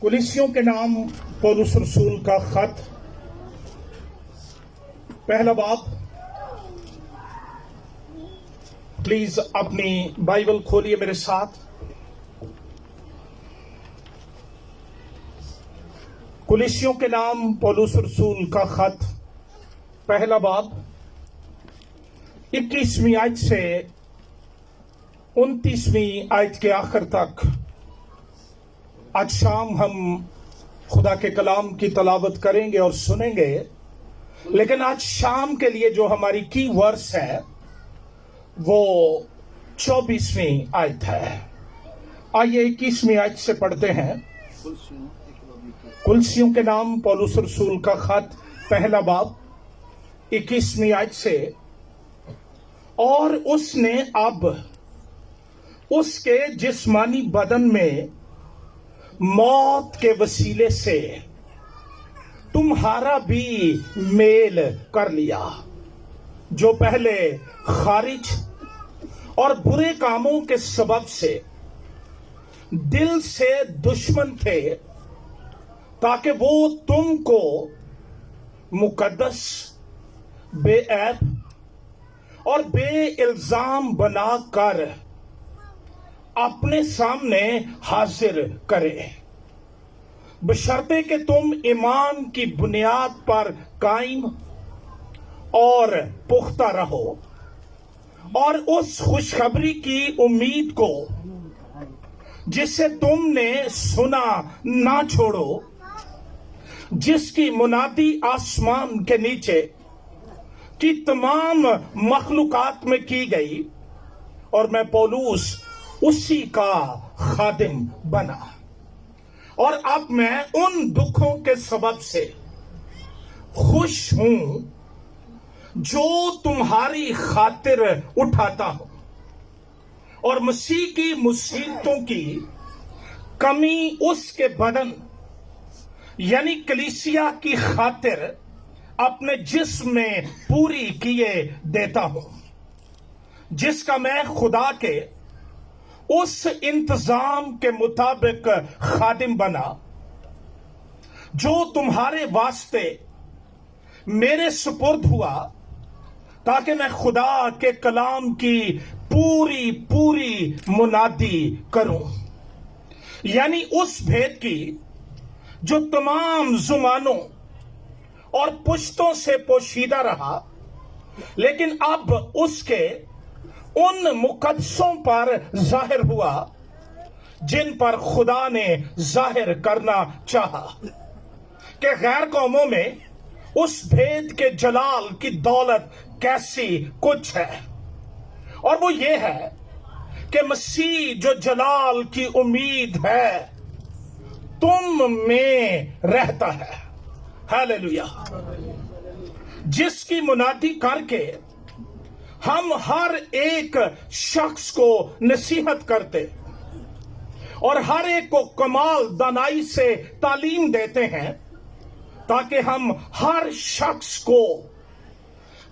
कुलिसियों के नाम पौलुस रसूल का खत, पहला बाब। प्लीज अपनी बाइबल खोलिए मेरे साथ। कुलिसियों के नाम पौलुस रसूल का खत, पहला बाब, 21वीं आयत से 29वीं आयत के आखिर तक आज शाम हम खुदा के कलाम की तलावत करेंगे और सुनेंगे। लेकिन आज शाम के लिए जो हमारी की वर्स है वो 24वीं आयत है। आइए 21वीं आयत से पढ़ते हैं। कुलिसियों के नाम पौलुस रसूल का खत, पहला बाब, 21वीं आयत से। और उसने अब उसके जिस्मानी बदन में मौत के वसीले से तुम्हारा भी मेल कर लिया, जो पहले खारिज और बुरे कामों के सबब से दिल से दुश्मन थे, ताकि वो तुमको मुकद्दस, बेऐब और बेइल्जाम बनाकर अपने सामने हाजिर करे, बशर्ते कि तुम ईमान की बुनियाद पर कायम और पुख्ता रहो और उस खुशखबरी की उम्मीद को जिसे तुमने सुना ना छोड़ो, जिसकी मुनादी आसमान के नीचे की तमाम मखलूकात में की गई, और मैं पौलुस उसी का खादिम बना। और अब मैं उन दुखों के सबब से खुश हूं जो तुम्हारी खातिर उठाता हूं, और मसीह की मुसीबतों की कमी उसके बदन यानी कलीसिया की खातिर अपने जिस्म में पूरी किए देता हूं, जिसका मैं खुदा के उस इंतजाम के मुताबिक खादिम बना, जो तुम्हारे वास्ते मेरे सुपुर्द हुआ, ताकि मैं खुदा के कलाम की पूरी पूरी मुनादी करूं, यानी उस भेद की जो तमाम जुबानों और पुश्तों से पोशीदा रहा, लेकिन अब उसके उन मुकद्दसों पर जाहिर हुआ जिन पर खुदा ने जाहिर करना चाहा, कि गैर कौमों में उस भेद के जलाल की दौलत कैसी कुछ है। और वो ये है कि मसीह जो जलाल की उम्मीद है तुम में रहता है। हालेलुया। जिसकी मुनादी करके हम हर एक शख्स को नसीहत करते और हर एक को कमाल दानाई से तालीम देते हैं, ताकि हम हर शख्स को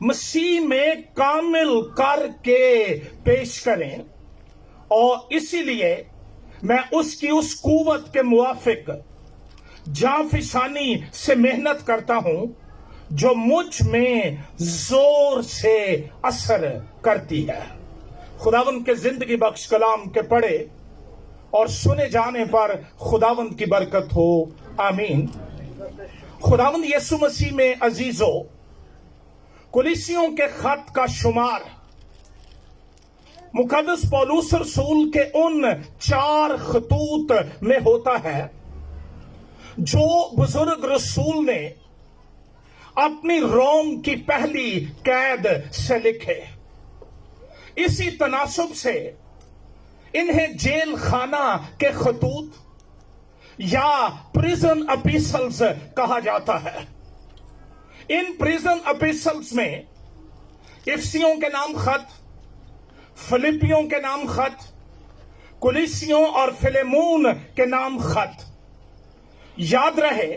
मसीह में कामिल करके पेश करें। और इसीलिए मैं उसकी उस कुव्वत के मुवाफिक जांफिशानी से मेहनत करता हूं, जो मुझ में जोर से असर करती है। खुदावंद के जिंदगी बख्श कलाम के पढ़े और सुने जाने पर खुदावंद की बरकत हो, आमीन। खुदावंद यीशु मसीह में अजीजों, कुलिसियों के खत का शुमार मुकद्दस पौलुस रसूल के उन 4 खतूत में होता है जो बुजुर्ग रसूल ने अपनी रोम की पहली कैद से लिखे। इसी तनासुब से इन्हें जेल खाना के खतूत या प्रिजन एपिसल्स कहा जाता है। इन प्रिजन एपिसल्स में इफिसियों के नाम खत, फिलिपियों के नाम खत, कुलिसियों और फिलेमोन के नाम खत। याद रहे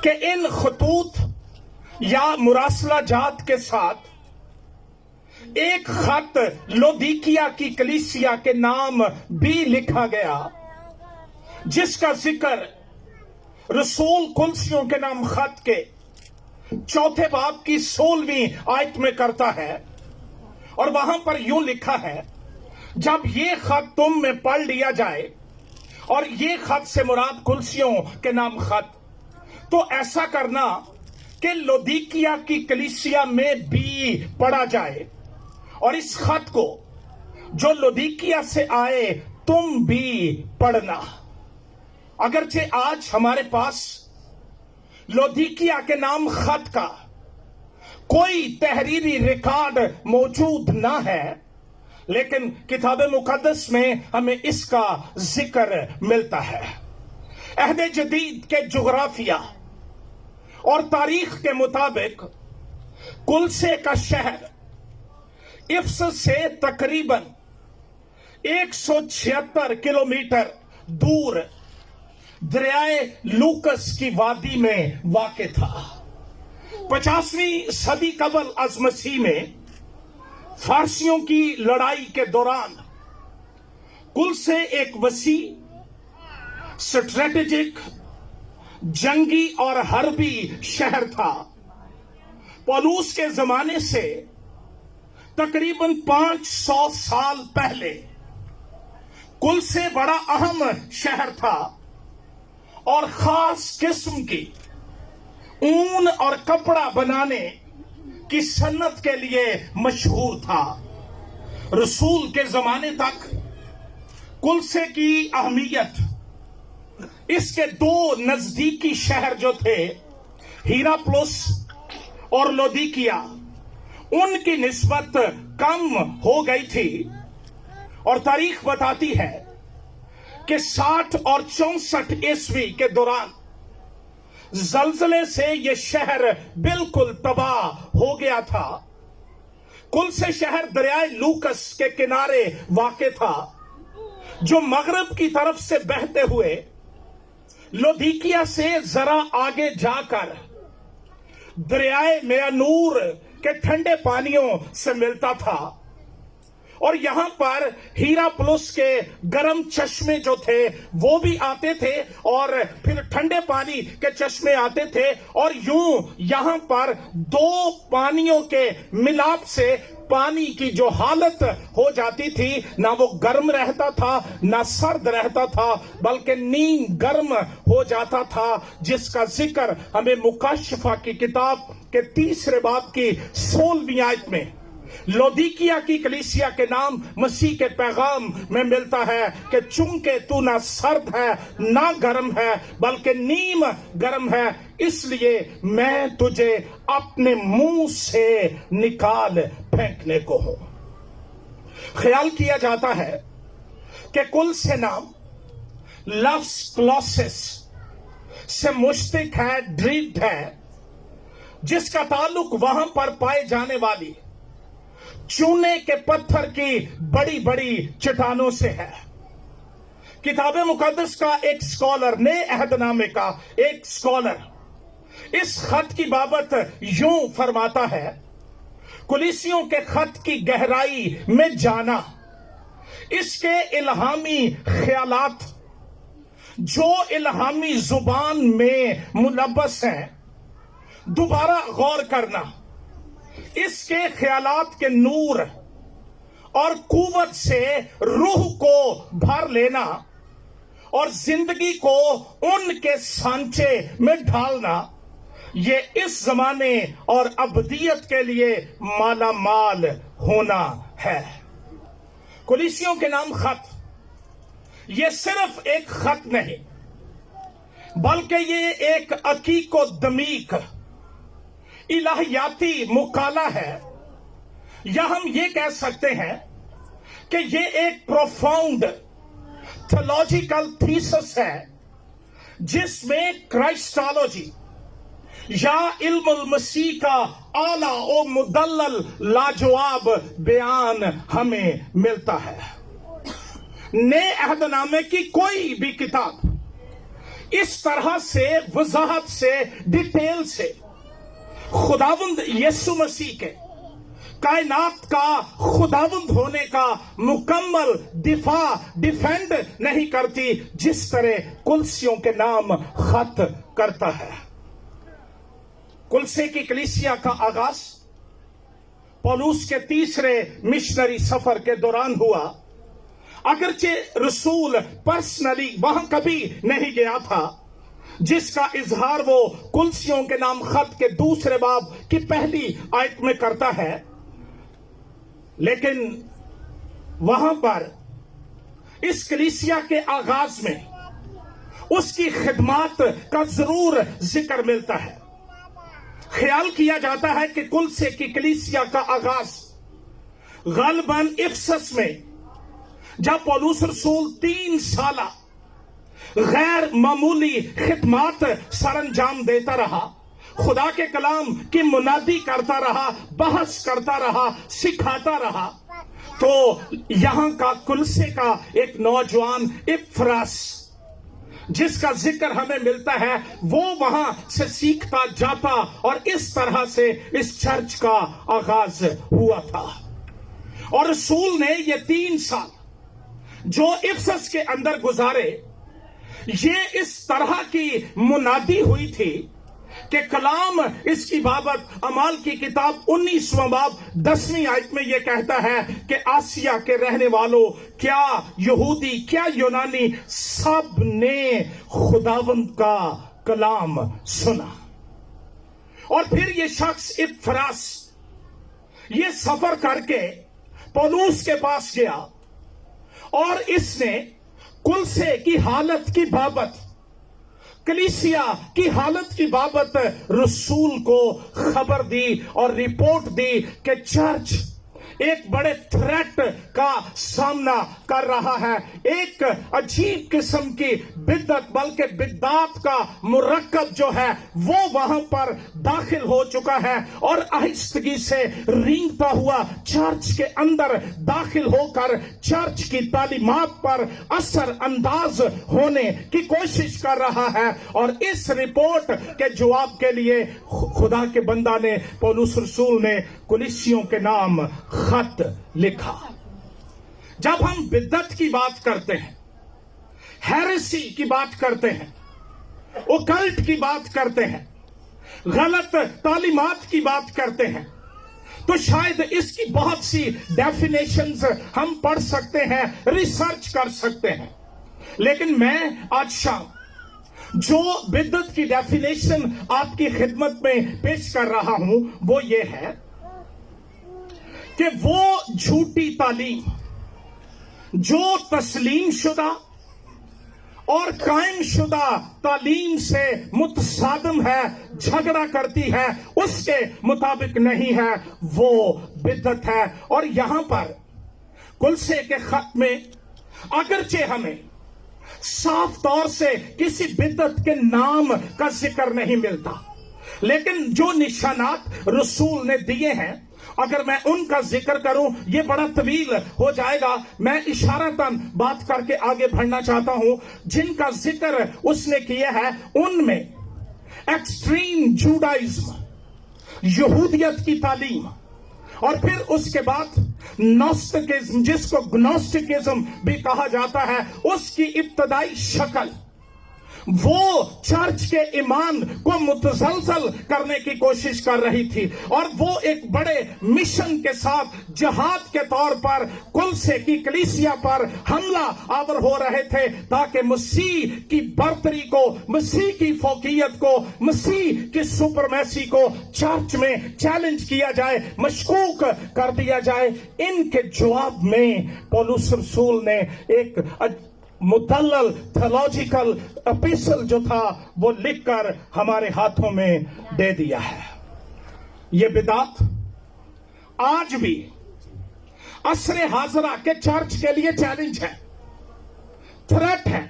कि इन खतूत या मुरासला जात के साथ एक खत लोदीकिया की कलीसिया के नाम भी लिखा गया, जिसका जिक्र रसूल कुलसियों के नाम खत के चौथे बाब की 16वीं आयत में करता है, और वहां पर यूं लिखा है, जब ये खत तुम में पढ़ लिया जाए, और ये खत से मुराद कुलसियों के नाम खत, तो ऐसा करना कि लौदीकिया की कलीसिया में भी पढ़ा जाए, और इस खत को जो लौदीकिया से आए तुम भी पढ़ना। अगरचे आज हमारे पास लौदीकिया के नाम खत का कोई तहरीरी रिकॉर्ड मौजूद ना है, लेकिन किताब मुकद्दस में हमें इसका जिक्र मिलता है। अहद जदीद के जुग्राफिया और तारीख के मुताबिक कुलसे का शहर इफ्सस से तकरीबन 176 किलोमीटर दूर दरियाए लूकस की वादी में वाक़ था। 50वीं सदी कबल अज़ मसीह में फारसियों की लड़ाई के दौरान कुलसे एक वसी, स्ट्रेटेजिक, जंगी और हरबी शहर था। पौलुस के जमाने से तकरीबन 500 साल पहले कुलसे बड़ा अहम शहर था और खास किस्म की ऊन और कपड़ा बनाने की सन्नत के लिए मशहूर था। रसूल के जमाने तक कुलसे की अहमियत इसके दो नजदीकी शहर जो थे, हीराप्लुस और लौदीकिया, उनकी निस्बत कम हो गई थी, और तारीख बताती है कि 60 और 64 ईस्वी के दौरान जलजले से यह शहर बिल्कुल तबाह हो गया था। कुलसे शहर दरियाए लूकस के किनारे वाक़ था, जो मगरब की तरफ से बहते हुए लौदीकिया से जरा आगे जाकर दरियाए मेयानूर के ठंडे पानियों से मिलता था, और यहां पर हीराप्लुस के गर्म चश्मे जो थे वो भी आते थे, और फिर ठंडे पानी के चश्मे आते थे, और यूं यहां पर दो पानियों के मिलाप से पानी की जो हालत हो जाती थी, ना वो गर्म रहता था ना सर्द रहता था, बल्कि नीम गर्म हो जाता था, जिसका जिक्र हमें मुकाशफा की किताब के 3 बाब की 16वीं आयत में लौदीकिया की कलीसिया के नाम मसीह के पैगाम में मिलता है कि चूंकि तू ना सर्द है ना गर्म है बल्कि नीम गर्म है, इसलिए मैं तुझे अपने मुंह से निकाल फेंकने को हूं। ख्याल किया जाता है कि कुल से नाम लफ्ज क्लॉसिस से मुश्तिक है, ड्रीड है, जिसका ताल्लुक वहां पर पाए जाने वाली चूने के पत्थर की बड़ी बड़ी चट्टानों से है। किताब मुकद्दस का एक स्कॉलर, नए अहदनामे का एक स्कॉलर इस खत की बाबत यूं फरमाता है, कुलीसियों के खत की गहराई में जाना, इसके इल्हामी ख्यालात जो इल्हामी जुबान में मुलब्बस हैं, दोबारा गौर करना, इसके ख्यालात के नूर और कुव्वत से रूह को भर लेना और जिंदगी को उनके सांचे में ढालना, ये इस जमाने और अबदियत के लिए माला माल होना है। कुलीसियों के नाम खत, ये सिर्फ एक खत नहीं बल्कि ये एक अकीको दमीक इलाहियाती मुकाला है, या हम ये कह सकते हैं कि ये एक प्रोफाउंड थियोलॉजिकल थीसिस है, जिसमें क्राइस्टोलॉजी या इल्मुल मसीह का आला और मुदल्लल लाजवाब बयान हमें मिलता है। नए अहदनामे की कोई भी किताब इस तरह से वजाहत से डिटेल से खुदावंद यीशु मसीह के कायनात का खुदावंद होने का मुकम्मल डिफेंड नहीं करती जिस तरह कुलसियों के नाम खत करता है। कुलसे की कलीसिया का आगाज पौलुस के तीसरे मिशनरी सफर के दौरान हुआ। अगरचे रसूल पर्सनली वहां कभी नहीं गया था, जिसका इजहार वो कुलसियों के नाम खत के दूसरे बाब की पहली आयत में करता है, लेकिन वहां पर इस कलीसिया के आगाज में उसकी खिदमत का जरूर जिक्र मिलता है। ख्याल किया जाता है कि कुलसे की कलीसिया का आगाज गालिबन इफसस में, जब पौलुस रसूल 3 साल गैर मामूली खिदमत सरंजाम देता रहा, खुदा के कलाम की मुनादी करता रहा, बहस करता रहा, सिखाता रहा, तो यहां का कुलसे का एक नौजवान इफ्रास जिसका जिक्र हमें मिलता है, वो वहां से सीखता जाता और इस तरह से इस चर्च का आगाज हुआ था। और रसूल ने ये 3 साल जो इफसस के अंदर गुजारे, ये इस तरह की मुनादी हुई थी कि कलाम इसकी बाबत अमाल की किताब 19वां बाब 10वीं आयत में यह कहता है कि आसिया के रहने वालों, क्या यहूदी क्या यूनानी, सब ने खुदावंद का कलाम सुना। और फिर ये शख्स इफ्रास ये सफर करके पौलुस के पास गया और इसने कुलसे की हालत की बाबत, कलीसिया की हालत की बाबत रसूल को खबर दी और रिपोर्ट दी कि चर्च एक बड़े थ्रेट का सामना कर रहा है, एक अजीब किस्म की बिद्दत, बल्कि बिद्दात का मुरक्कब जो है वो वहां पर दाखिल हो चुका है और आहिस्तगी से रेंगता हुआ चर्च के अंदर दाखिल होकर चर्च की तालीमात पर असर अंदाज होने की कोशिश कर रहा है। और इस रिपोर्ट के जवाब के लिए खुदा के बंदा ने, पौलुस रसूल ने कुलिसियों के नाम खत लिखा। जब हम बिद्दत की बात करते हैं, हेरेसी की बात करते हैं, ओकल्ट की बात करते हैं, गलत तालीमात की बात करते हैं, तो शायद इसकी बहुत सी डेफिनेशंस हम पढ़ सकते हैं, रिसर्च कर सकते हैं। लेकिन मैं आज शाम जो बिद्दत की डेफिनेशन आपकी खिदमत में पेश कर रहा हूं वो ये है कि वो झूठी तालीम जो तस्लीम शुदा और कायम शुदा तालीम से मुतसादम है, झगड़ा करती है, उसके मुताबिक नहीं है, वो बिद्दत है। और यहां पर कुलसे के खत में अगरचे हमें साफ तौर से किसी बिद्दत के नाम का जिक्र नहीं मिलता, लेकिन जो निशानात रसूल ने दिए हैं, अगर मैं उनका जिक्र करूं ये बड़ा तवील हो जाएगा। मैं इशारतन बात करके आगे बढ़ना चाहता हूं। जिनका जिक्र उसने किया है उनमें एक्सट्रीम जुडाइज्म, यहूदियत की तालीम, और फिर उसके बाद नॉस्टिकिज्म, जिसको ग्नोस्टिकिज्म भी कहा जाता है, उसकी इब्तदाई शक्ल वो चर्च के ईमान को मुतसलसल करने की कोशिश कर रही थी। और वो एक बड़े मिशन के साथ जिहाद के तौर पर कुलसे की कलीसिया पर हमला आवर हो रहे थे, ताकि मसीह की बर्तरी को, मसीह की फौकियत को, मसीह की सुपरमेसी को चर्च में चैलेंज किया जाए, मशकूक कर दिया जाए। इनके जवाब में पौलुस रसूल ने एक मुदल्लल थियोलॉजिकल एपिस्टल जो था वो लिखकर हमारे हाथों में दे दिया है। ये बिदात आज भी असरे हाजरा के चर्च के लिए चैलेंज है, थ्रेट है।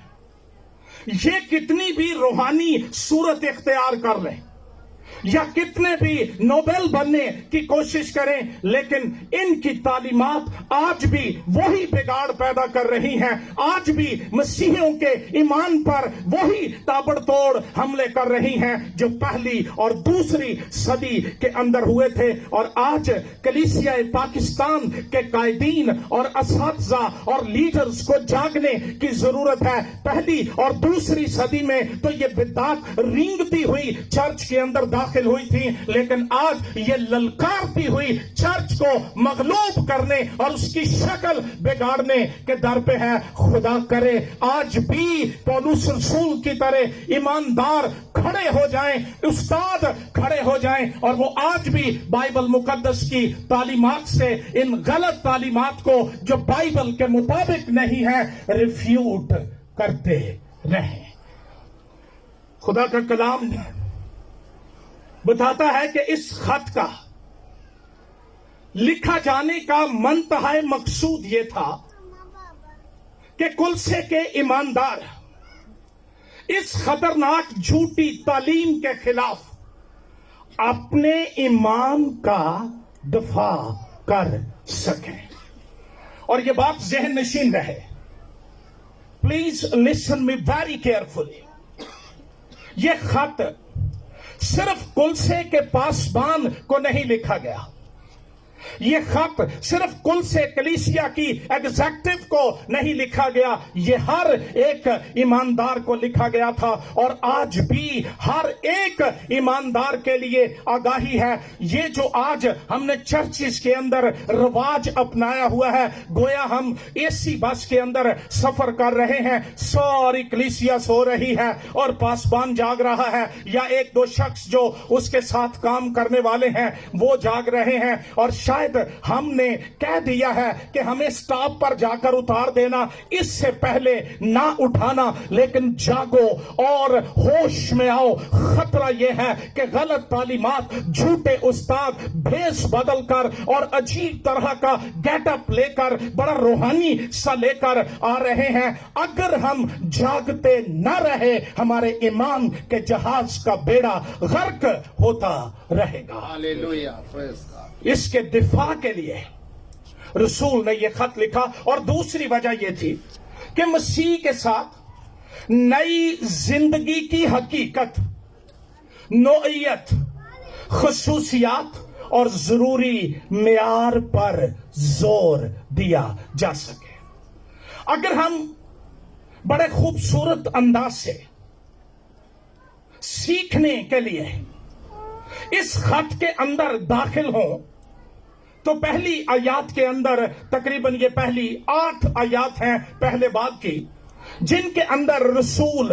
ये कितनी भी रूहानी सूरत इख्तियार कर लें या कितने भी नोबेल बनने की कोशिश करें, लेकिन इनकी तालीमात آج بھی وہی بگاڑ پیدا کر رہی ہیں, آج بھی مسیحیوں کے ایمان پر وہی تابڑ توڑ حملے کر رہی ہیں جو پہلی اور دوسری صدی کے اندر ہوئے تھے. اور آج کلیسیا پاکستان کے قائدین اور اساتذہ اور لیڈرز کو جاگنے کی ضرورت ہے. پہلی اور دوسری صدی میں تو یہ بدعات رینگتی ہوئی چرچ کے اندر داخل ہوئی تھی, لیکن آج یہ للکارتی ہوئی چرچ کو مغلوب کرنے اور اس کی شکل بگاڑنے کے در پہ ہے. خدا کرے آج بھی پولس رسول کی طرح ایماندار کھڑے ہو جائیں, استاد کھڑے ہو جائیں, اور وہ آج بھی بائبل مقدس کی تعلیمات سے ان غلط تعلیمات کو جو بائبل کے مطابق نہیں ہے ریفیوٹ کرتے رہیں. خدا کا کلام بتاتا ہے کہ اس خط کا لکھا جانے کا منتہی مقصود یہ تھا کہ کلسے کے ایماندار اس خطرناک جھوٹی تعلیم کے خلاف اپنے ایمان کا دفاع کر سکیں. اور یہ بات ذہن نشین رہے, please listen me very carefully. یہ خط صرف کلسے کے پاسبان کو نہیں لکھا گیا, یہ خط صرف کلسے کلیسیا کی ایگزیکٹو کو نہیں لکھا گیا, یہ ہر ایک ایماندار کو لکھا گیا تھا. اور آج بھی ہر ایک ایماندار کے لیے آگاہی ہے. یہ جو آج ہم نے چرچز کے اندر رواج اپنایا ہوا ہے, گویا ہم اے سی بس کے اندر سفر کر رہے ہیں, ساری کلیسیا سو رہی ہے اور پاسبان جاگ رہا ہے, یا ایک دو شخص جو اس کے ساتھ کام کرنے والے ہیں وہ جاگ رہے ہیں, اور شاید ہم نے کہہ دیا ہے کہ ہمیں سٹاپ پر جا کر اتار دینا, اس سے پہلے نہ اٹھانا. لیکن جاگو اور ہوش میں آؤ. خطرہ یہ ہے کہ غلط تعلیمات, جھوٹے استاد بھیس بدل کر اور عجیب طرح کا گیٹ اپ لے کر, بڑا روحانی سا لے کر آ رہے ہیں. اگر ہم جاگتے نہ رہے ہمارے ایمان کے جہاز کا بیڑا غرق ہوتا رہے گا. ہاللویہ, پریز گاڈ. اس کے دفاع کے لیے رسول نے یہ خط لکھا. اور دوسری وجہ یہ تھی کہ مسیح کے ساتھ نئی زندگی کی حقیقت, نوعیت, خصوصیات اور ضروری معیار پر زور دیا جا سکے. اگر ہم بڑے خوبصورت انداز سے سیکھنے کے لیے اس خط کے اندر داخل ہوں تو پہلی آیات کے اندر تقریباً یہ پہلی 8 آیات ہیں پہلے باب کی, جن کے اندر رسول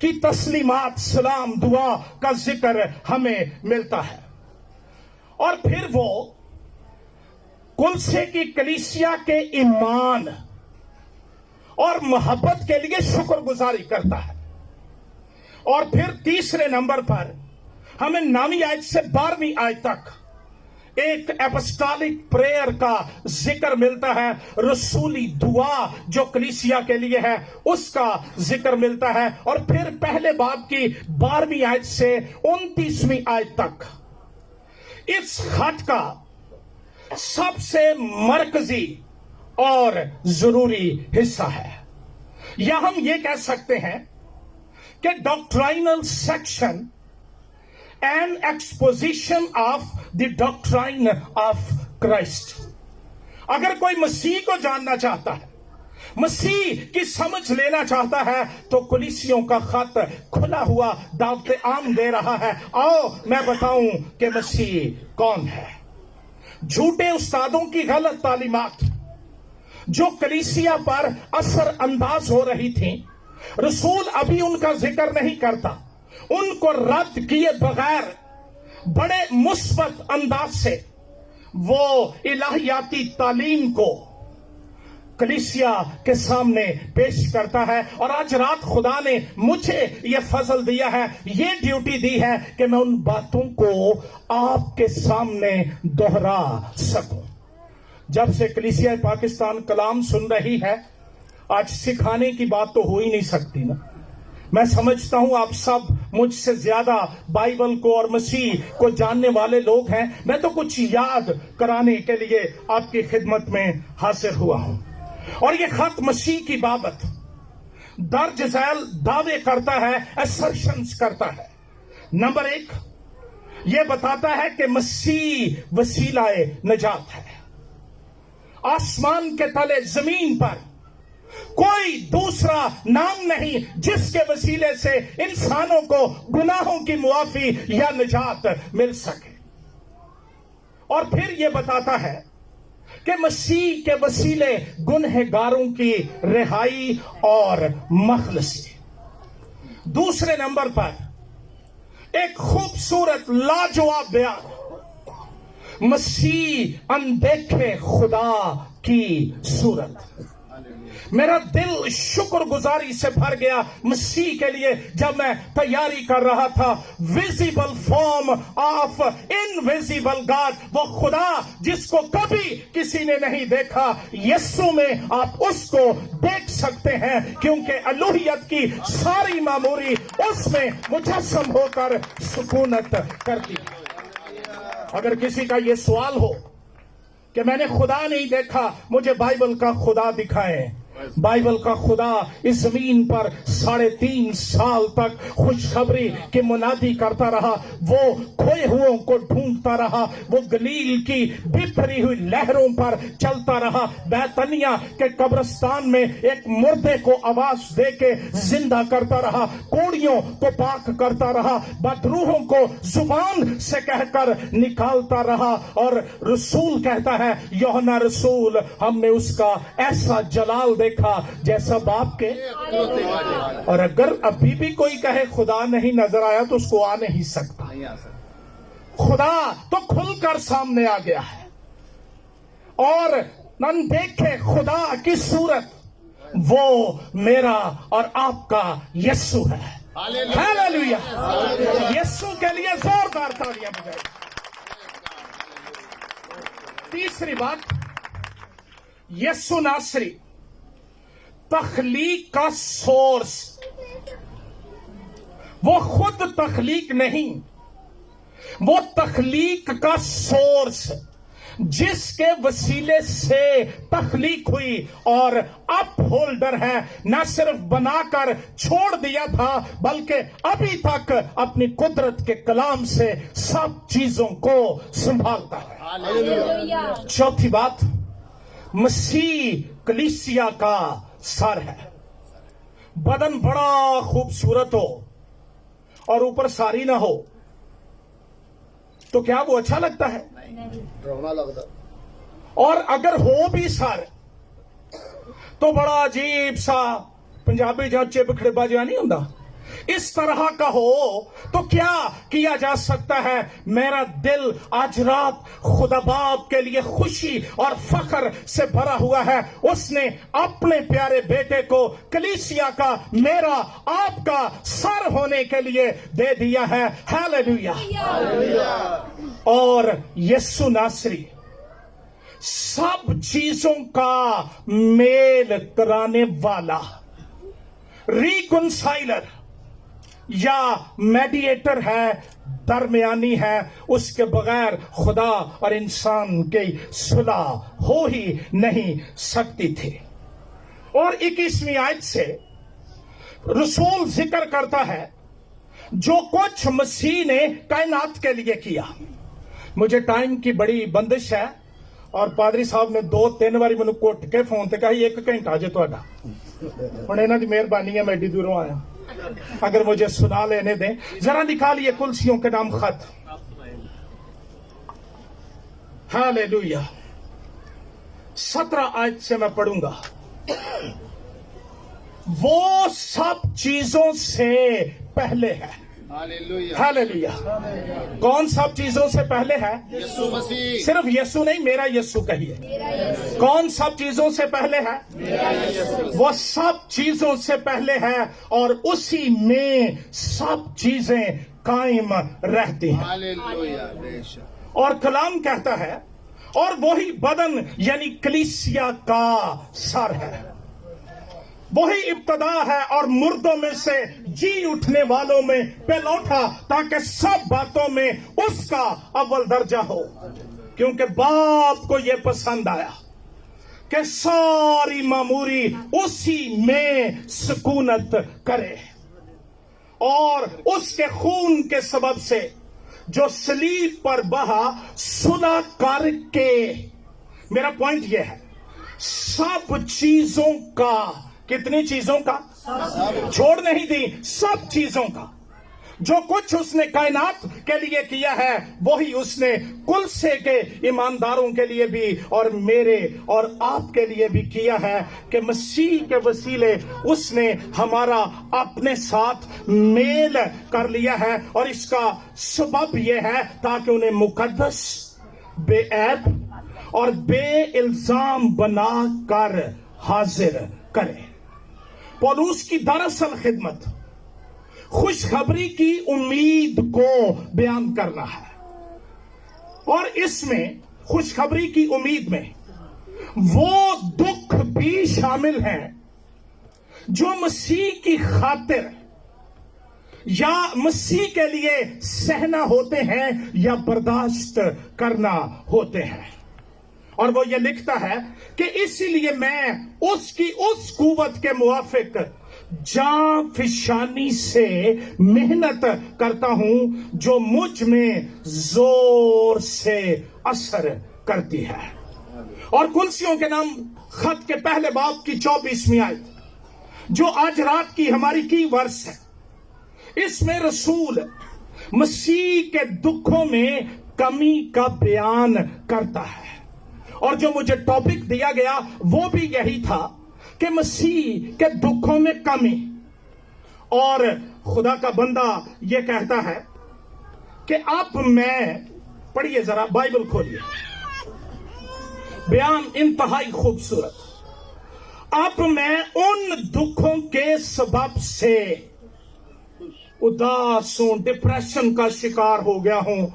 کی تسلیمات, سلام, دعا کا ذکر ہمیں ملتا ہے. اور پھر وہ کلسے کی کلیسیا کے ایمان اور محبت کے لیے شکر گزاری کرتا ہے. اور پھر تیسرے نمبر پر ہمیں 9ویں آیت سے 12ویں آیت تک ایک اپسٹالک پریئر کا ذکر ملتا ہے, رسولی دعا جو کلیسیا کے لیے ہے اس کا ذکر ملتا ہے. اور پھر پہلے باب کی 12ویں آیت سے 29ویں آیت تک اس خط کا سب سے مرکزی اور ضروری حصہ ہے. یا ہم یہ کہہ سکتے ہیں کہ ڈاکٹرائنل section an exposition of the doctrine of Christ. اگر کوئی مسیح کو جاننا چاہتا ہے, مسیح کی سمجھ لینا چاہتا ہے, تو کلیسیوں کا خط کھلا ہوا دعوت عام دے رہا ہے. آؤ میں بتاؤں کہ مسیح کون ہے. جھوٹے استادوں کی غلط تعلیمات جو کلیسیا پر اثر انداز ہو رہی تھیں, رسول ابھی ان کا ذکر نہیں کرتا. ان کو رد کیے بغیر بڑے مثبت انداز سے وہ الہیاتی تعلیم کو کلیسیا کے سامنے پیش کرتا ہے. اور آج رات خدا نے مجھے یہ فضل دیا ہے, یہ ڈیوٹی دی ہے کہ میں ان باتوں کو آپ کے سامنے دہرا سکوں. جب سے کلیسیا پاکستان کلام سن رہی ہے, آج سکھانے کی بات تو ہو ہی نہیں سکتی نا. میں سمجھتا ہوں آپ سب مجھ سے زیادہ بائبل کو اور مسیح کو جاننے والے لوگ ہیں. میں تو کچھ یاد کرانے کے لیے آپ کی خدمت میں حاضر ہوا ہوں. اور یہ خط مسیح کی بابت درج ذیل دعوے کرتا ہے، assertions کرتا ہے. نمبر 1 یہ بتاتا ہے کہ مسیح وسیلہ نجات ہے. آسمان کے تلے زمین پر کوئی دوسرا نام نہیں جس کے وسیلے سے انسانوں کو گناہوں کی معافی یا نجات مل سکے. اور پھر یہ بتاتا ہے کہ مسیح کے وسیلے گنہگاروں کی رہائی اور مخلصی. دوسرے نمبر پر ایک خوبصورت لاجواب بیان، مسیح اندیکھے خدا کی صورت. میرا دل شکر گزاری سے بھر گیا مسیح کے لیے جب میں تیاری کر رہا تھا. Visible form of invisible God, وہ خدا جس کو کبھی کسی نے نہیں دیکھا، یسوع میں آپ اس کو دیکھ سکتے ہیں کیونکہ الوہیت کی ساری معموری اس میں مجسم ہو کر سکونت کرتی. اگر کسی کا یہ سوال ہو کہ میں نے خدا نہیں دیکھا، مجھے بائبل کا خدا دکھائیں. بائبل کا خدا اس زمین پر 3.5 سال تک خوشخبری کی منادی کرتا رہا. وہ کھوئے ہوئوں کو ڈھونڈتا رہا، وہ گلیل کی بپھری ہوئی لہروں پر چلتا رہا، بیتنیہ کے قبرستان میں ایک مردے کو آواز دے کے زندہ کرتا رہا، کوڑیوں کو پاک کرتا رہا، بدروحوں کو زبان سے کہہ کر نکالتا رہا. اور رسول کہتا ہے، یوحنا رسول، ہم نے اس کا ایسا جلال دیکھا جیسا باپ کے. اور اگر ابھی بھی کوئی کہے خدا نہیں نظر آیا تو اس کو آ نہیں سکتا. خدا تو کھل کر سامنے آ گیا ہے. اور اندیکھے خدا کی صورت وہ میرا اور آپ کا یسوع ہے. ہاللویا. یسوع کے لیے زوردار تالیاں بجائیں. تیسری بات، یسوع ناصری تخلیق کا سورس. وہ خود تخلیق نہیں، وہ تخلیق کا سورس جس کے وسیلے سے تخلیق ہوئی اور اپ ہولڈر ہے. نہ صرف بنا کر چھوڑ دیا تھا بلکہ ابھی تک اپنی قدرت کے کلام سے سب چیزوں کو سنبھالتا ہے. چوتھی بات، مسیح کلیسیا کا سر ہے. بدن بڑا خوبصورت ہو اور اوپر ساری نہ ہو تو کیا وہ اچھا لگتا ہے؟ اور اگر ہو بھی سر تو بڑا عجیب سا پنجابی جانچے بکھڑے باجیا نہیں ہوندا. اس طرح کا ہو تو کیا کیا جا سکتا ہے؟ میرا دل آج رات خدا باپ کے لیے خوشی اور فخر سے بھرا ہوا ہے. اس نے اپنے پیارے بیٹے کو کلیسیا کا، میرا آپ کا سر ہونے کے لیے دے دیا ہے. ہاللویا. اور یسوع ناصری سب چیزوں کا میل کرانے والا، ریکنسائلر یا میڈیٹر ہے، درمیانی ہے. اس کے بغیر خدا اور انسان کی صلح ہو ہی نہیں سکتی تھی. اور 21ویں آیت سے رسول ذکر کرتا ہے جو کچھ مسیح نے کائنات کے لیے کیا. مجھے ٹائم کی بڑی بندش ہے اور پادری صاحب نے 2-3 باری مجھے کٹ کے فون تے کہا 1 گھنٹہ جے تہاڈا. ہن انہاں دی مہربانی ہے میں ایڈی دوروں آیا، اگر مجھے سنا لینے دیں. ذرا نکالیے کلسیوں کے نام خط. ہاللویا. 17 آیت سے میں پڑھوں گا. وہ سب چیزوں سے پہلے ہے. ہاللویا. کون سب چیزوں سے پہلے ہے؟ یسوع مسیح. صرف یسوع نہیں، میرا یسوع کہیے. کون سب چیزوں سے پہلے ہے؟ وہ سب چیزوں سے پہلے ہے اور اسی میں سب چیزیں قائم رہتی ہیں. ہاللویا. بے شک. اور کلام کہتا ہے اور وہی بدن یعنی کلیسیا کا سر ہے. वही इब्तदा है और मुर्दों में से जी उठने वालों में पे लौटा ताकि सब बातों में उसका अव्वल दर्जा हो, क्योंकि बाप को यह पसंद आया कि सारी मामूरी उसी में सुकूनत करे और उसके खून के सबब से जो सलीब पर बहा सुलह करके, मेरा पॉइंट यह है, सब चीजों का, कितनी चीजों का, छोड़ नहीं दी, सब चीजों का, जो कुछ उसने कायनात के लिए किया है वही उसने कुल से के ईमानदारों के लिए भी और मेरे और आपके लिए भी किया है कि मसीह के वसीले उसने हमारा अपने साथ मेल कर लिया है। और इसका सबब यह है ताकि उन्हें मुकद्दस, बेऐब और बे इल्जाम बना कर हाजिर करे। पौलुस की दरअसल खिदमत खुशखबरी की उम्मीद को बयान करना है, और इसमें खुशखबरी की उम्मीद में वो दुख भी शामिल हैं जो मसीह की खातिर या मसीह के लिए सहना होते हैं या बर्दाश्त करना होते हैं। और वो ये लिखता है कि इसीलिए मैं उसकी उस कुव्वत के मुआफिक जान फिशानी से मेहनत करता हूं जो मुझ में जोर से असर करती है। और कुलसियों के नाम खत के पहले बाब की 24वीं आयत, जो आज रात की हमारी की वर्ष है, इसमें रसूल मसीह के दुखों में कमी का बयान करता है। और जो मुझे टॉपिक दिया गया वो भी यही था कि मसीह के दुखों में कमी। और खुदा का बंदा ये कहता है कि अब मैं, पढ़िए जरा, बाइबल खोलिए, बयान इंतहाई खूबसूरत, अब मैं उन दुखों के सबब से उदास हूं, डिप्रेशन का शिकार हो गया हूं,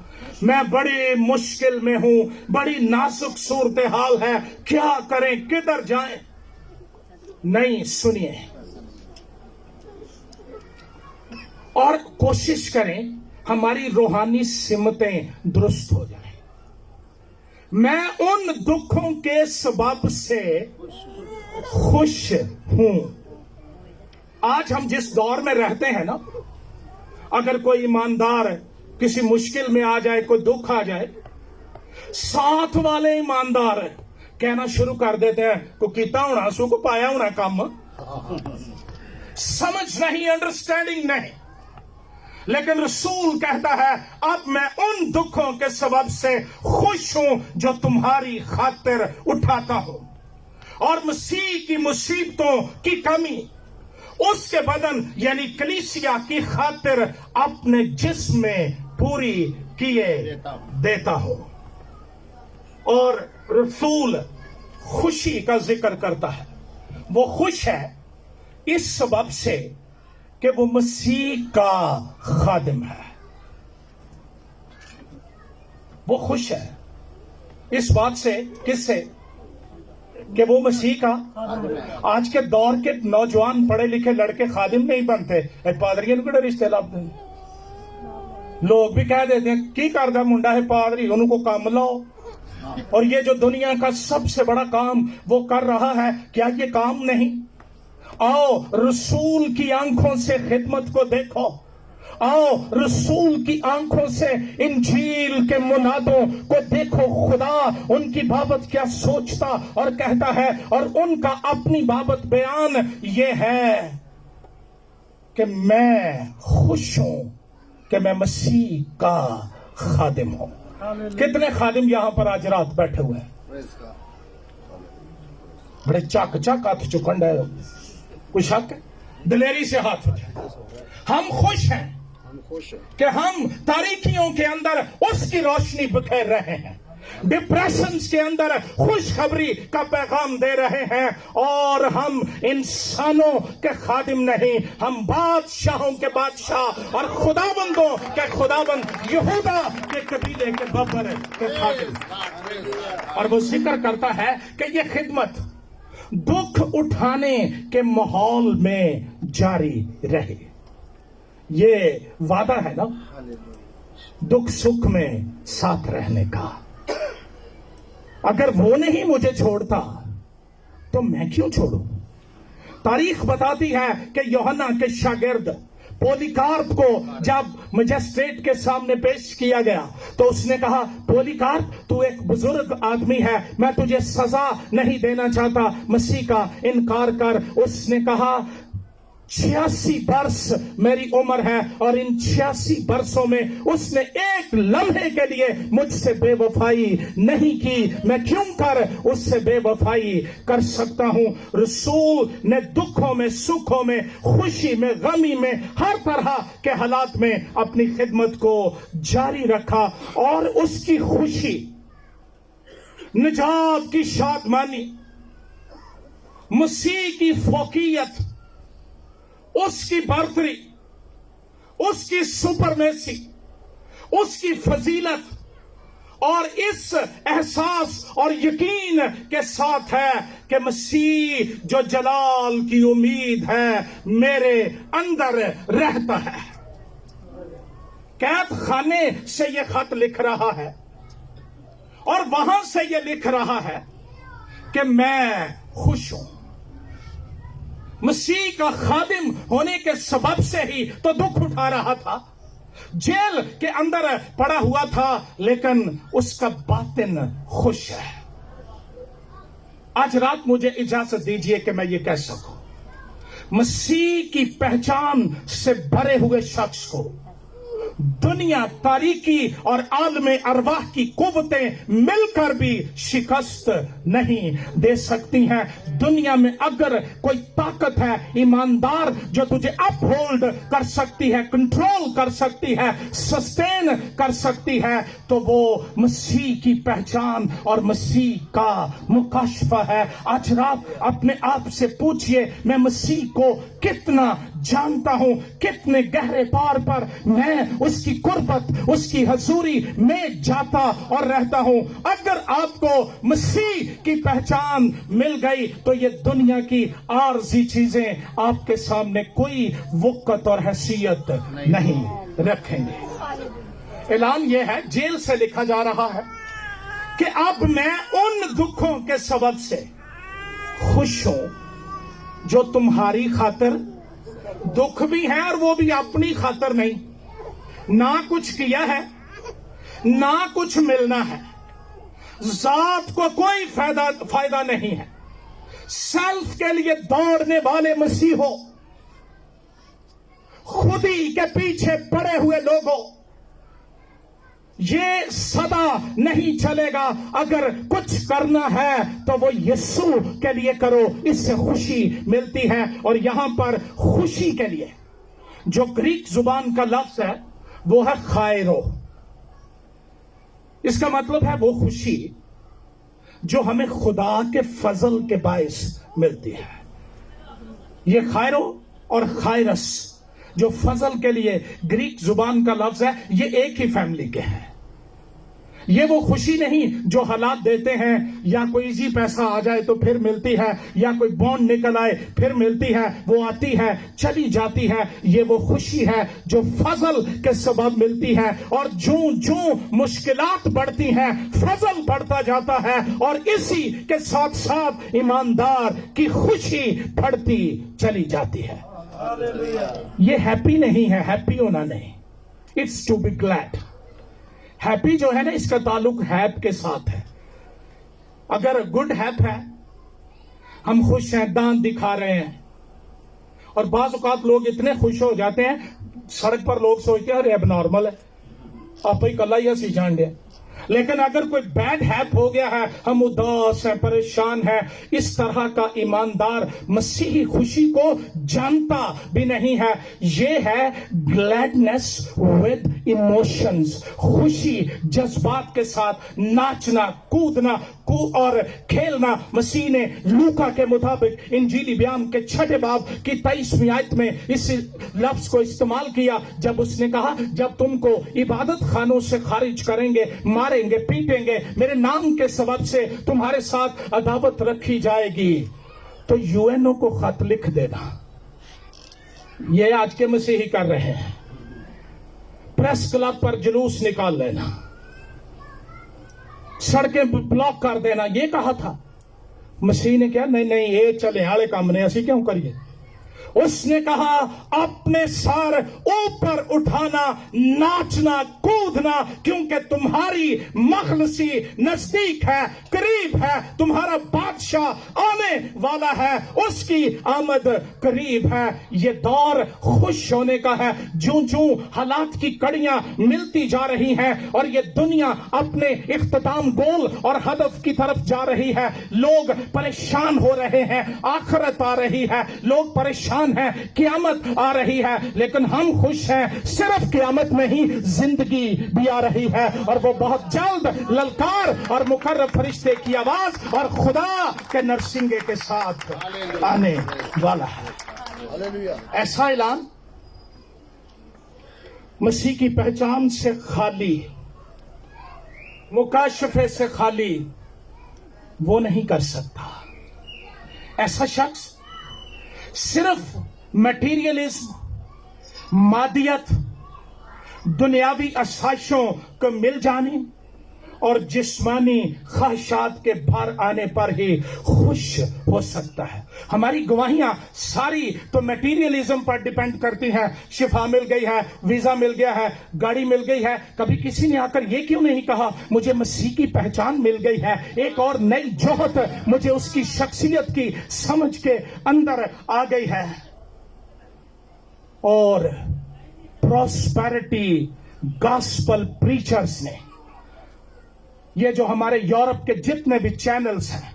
मैं बड़ी मुश्किल में हूं, बड़ी नाजुक सूरत हाल है, क्या करें, किधर जाएं। नहीं, सुनिए और कोशिश करें हमारी रूहानी सिमतें दुरुस्त हो जाएं। मैं उन दुखों के सबब से खुश हूं। आज हम जिस दौर में रहते हैं ना, अगर कोई ईमानदार किसी मुश्किल में आ जाए, कोई दुख आ जाए, साथ वाले ईमानदार कहना शुरू कर देते हैं को कीता होना, सू को पाया होना काम, समझ नहीं, अंडरस्टैंडिंग नहीं। लेकिन रसूल कहता है अब मैं उन दुखों के सबब से खुश हूं जो तुम्हारी खातिर उठाता हूं, और मसीह की मुसीबतों की कमी उसके बदन यानी कलीसिया की खातिर अपने जिस्म में पूरी किए देता हो। और रसूल खुशी का जिक्र करता है, वो खुश है इस सबब से कि वो मसीह का खादिम है। वो खुश है इस बात से, किससे, कि वो मसीह का। आज के दौर के नौजवान पढ़े लिखे लड़के खादिम नहीं बनते, पादरियों को रिश्ते लाते, लोग भी कह देते हैं की करदा मुंडा है पादरी, उनको काम लाओ। और ये जो दुनिया का सबसे बड़ा काम वो कर रहा है, क्या ये काम नहीं? आओ रसूल की आंखों से खिदमत को देखो, आओ रसूल की आंखों से इंजील के मुनादों को देखो। खुदा उनकी बाबत क्या सोचता और कहता है, और उनका अपनी बाबत बयान ये है कि मैं खुश हूं कि मैं मसीह का खादिम हूं। कितने खादिम यहां पर आज रात बैठे हुए हैं, बड़े चक चक हाथ चुकंड है, कोई शक है? दिलेरी से हाथ उठाए। हम खुश हैं कि हम तारीकियों के अंदर उसकी रोशनी बिखेर रहे हैं, डिप्रेशन के अंदर खुशखबरी का पैगाम दे रहे हैं। और हम इंसानों के खादिम नहीं, हम बादशाहों के बादशाह और खुदाबंदों के खुदाबंद, यहूदा के कबीले के बबर के खादिम। और वो जिक्र करता है कि ये खिदमत दुख उठाने के माहौल में जारी रहे। ये वादा है ना, दुख सुख में साथ रहने का। अगर वो नहीं मुझे छोड़ता तो मैं क्यों छोड़ूं? तारीख बताती है कि यूहन्ना के शागिर्द पोलीकार्प को जब मजिस्ट्रेट के सामने पेश किया गया तो उसने कहा, पोलीकार्प तू एक बुजुर्ग आदमी है, मैं तुझे सजा नहीं देना चाहता, मसीह का इनकार कर। उसने कहा 86 वर्ष मेरी उम्र है और इन 86 वर्षों में उसने एक लम्हे के लिए मुझसे बेवफाई नहीं की, मैं क्यों कर उससे बेवफाई कर सकता हूं। रसूल ने दुखों में, सुखों में, खुशी में, गमी में, हर तरह के हालात में अपनी खिदमत को जारी रखा और उसकी खुशी, निजात की शादमानी, मसीह की फोकियत, उसकी बर्तरी, उसकी सुपरमेसी, उसकी फजीलत और इस एहसास और यकीन के साथ है कि मसीह जो जलाल की उम्मीद है मेरे अंदर रहता है। कैद खाने से ये खत लिख रहा है और वहां से ये लिख रहा है कि मैं खुश हूं। मसीह का खादिम होने के सबब से ही तो दुख उठा रहा था, जेल के अंदर पड़ा हुआ था, लेकिन उसका बातिन खुश है। आज रात मुझे इजाजत दीजिए कि मैं ये कह सकूं, मसीह की पहचान से भरे हुए शख्स को दुनिया, तारीकी और आलमे अरवाह की कुव्वतें मिलकर भी शिकस्त नहीं दे सकती हैं। दुनिया में अगर कोई ताकत है ईमानदार जो तुझे अपहोल्ड कर सकती है, कंट्रोल कर सकती है, सस्टेन कर सकती है, तो वो मसीह की पहचान और मसीह का मुकाशफा है। आज रात अपने आप से पूछिए, मैं मसीह को कितना जानता हूं, कितने गहरे पार पर मैं उसकी कुर्बत, उसकी हजूरी में जाता और रहता हूं। अगर आपको मसीह की पहचान मिल गई तो ये दुनिया की आर्जी चीजें आपके सामने कोई वक़्त और हैसियत नहीं रखेंगे। ऐलान ये है, जेल से लिखा जा रहा है कि अब मैं उन दुखों के सबब से खुश हूं जो तुम्हारी खातिर दुख भी है और वो भी अपनी खातिर नहीं, ना कुछ किया है ना कुछ मिलना है, जात को कोई फायदा नहीं है, सेल्फ के लिए दौड़ने वाले मसीह हो, खुदी के पीछे पड़े हुए लोगों, ये सदा नहीं चलेगा। अगर कुछ करना है तो वो यीशु के लिए करो, इससे खुशी मिलती है। और यहां पर खुशी के लिए जो ग्रीक जुबान का लफ्ज है वो है खायरो। इसका मतलब है वो खुशी जो हमें खुदा के फजल के बायस मिलती है। ये खायरो और खायरस जो फजल के लिए ग्रीक जुबान का लफ्ज है, ये एक ही फैमिली के हैं। ये वो खुशी नहीं जो हालात देते हैं, या कोई इजी पैसा आ जाए तो फिर मिलती है, या कोई बॉन्ड निकल आए फिर मिलती है, वो आती है चली जाती है। ये वो खुशी है जो फजल के सबब मिलती है, और जो जो मुश्किलात बढ़ती हैं फजल बढ़ता जाता है, और इसी के साथ साथ ईमानदार की खुशी बढ़ती चली जाती है। ये हैप्पी नहीं है, हैप्पी होना नहीं, it's to be glad. Happy जो है ना, इसका ताल्लुक हैप के साथ है। अगर गुड हैप है, हम खुश हैं, दांत दिखा रहे हैं, और बाज़ औक़ात लोग इतने खुश हो जाते हैं, सड़क पर लोग सोचते हैं अरे अब नॉर्मल है, आप ही कल ही हंसी जान दे। लेकिन अगर कोई बैड हैप हो गया है, हम उदास हैं, परेशान हैं, इस तरह का ईमानदार मसीही खुशी को जानता भी नहीं है। ये है ग्लैडनेस विद इमोशंस, खुशी जज्बात के साथ नाचना, कूदना और खेलना। मसीह ने लूका के मुताबिक इंजीली बयान के 6 बाब की 23वीं आयत में इस लफ्ज को इस्तेमाल किया, जब उसने कहा जब तुमको इबादत खानों से खारिज करेंगे, मारेंगे, पीटेंगे, मेरे नाम के सबब से तुम्हारे साथ अदावत रखी जाएगी। तो यूएनओ को खत लिख देना। ये आज के मसीही कर रहे हैं। प्रेस क्लब पर जुलूस निकाल लेना, सड़कें ब्लॉक कर देना। ये कहा था मसीह ने क्या? नहीं नहीं, ये चले आले काम ने, ऐसी क्यों करिए। उसने कहा अपने सर ऊपर उठाना, नाचना, कूदना, क्योंकि तुम्हारी मखलसी नजदीक है, करीब है। तुम्हारा बादशाह आने वाला है, उसकी आमद करीब है। ये दौर खुश होने का है। ज्यों ज्यों हालात की कड़ियां मिलती जा रही हैं और ये दुनिया अपने इख्तिताम गोल और हदफ की तरफ जा रही है, लोग परेशान हो रहे हैं। आखिरत आ रही है, लोग परेशान है, क़यामत आ रही है, लेकिन हम खुश हैं। सिर्फ क़यामत में ही जिंदगी भी आ रही है और वो बहुत जल्द ललकार और मुकर्रब फरिश्ते की आवाज और खुदा के नरसिंगे के साथ आने वाला है। ऐसा ऐलान मसीह की पहचान से खाली, मुकाशफे से खाली वो नहीं कर सकता। ऐसा शख्स सिर्फ मटीरियलिज्म, मादियत, दुनियावी आसाइशों को मिल जाने और जिस्मानी ख्वाहिशात के भर आने पर ही खुश हो सकता है। हमारी गवाहियां सारी तो मटीरियलिज्म पर डिपेंड करती हैं। शिफा मिल गई है, वीजा मिल गया है, गाड़ी मिल गई है। कभी किसी ने आकर ये क्यों नहीं कहा मुझे मसीह की पहचान मिल गई है, एक और नई जोहत मुझे उसकी शख्सियत की समझ के अंदर आ गई है। और प्रॉस्पेरिटी गॉस्पल प्रीचर्स ने, ये जो हमारे यूरोप के जितने भी चैनल्स हैं,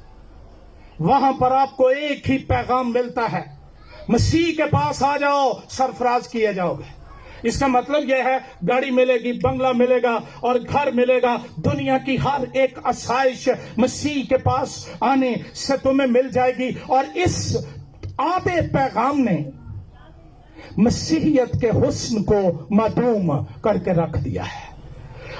वहां पर आपको एक ही पैगाम मिलता है, मसीह के पास आ जाओ, सरफराज किए जाओगे। इसका मतलब यह है गाड़ी मिलेगी, बंगला मिलेगा और घर मिलेगा। दुनिया की हर एक आसाइश मसीह के पास आने से तुम्हें मिल जाएगी। और इस आधे पैगाम ने मसीहियत के हुस्न को मादूम करके रख दिया है।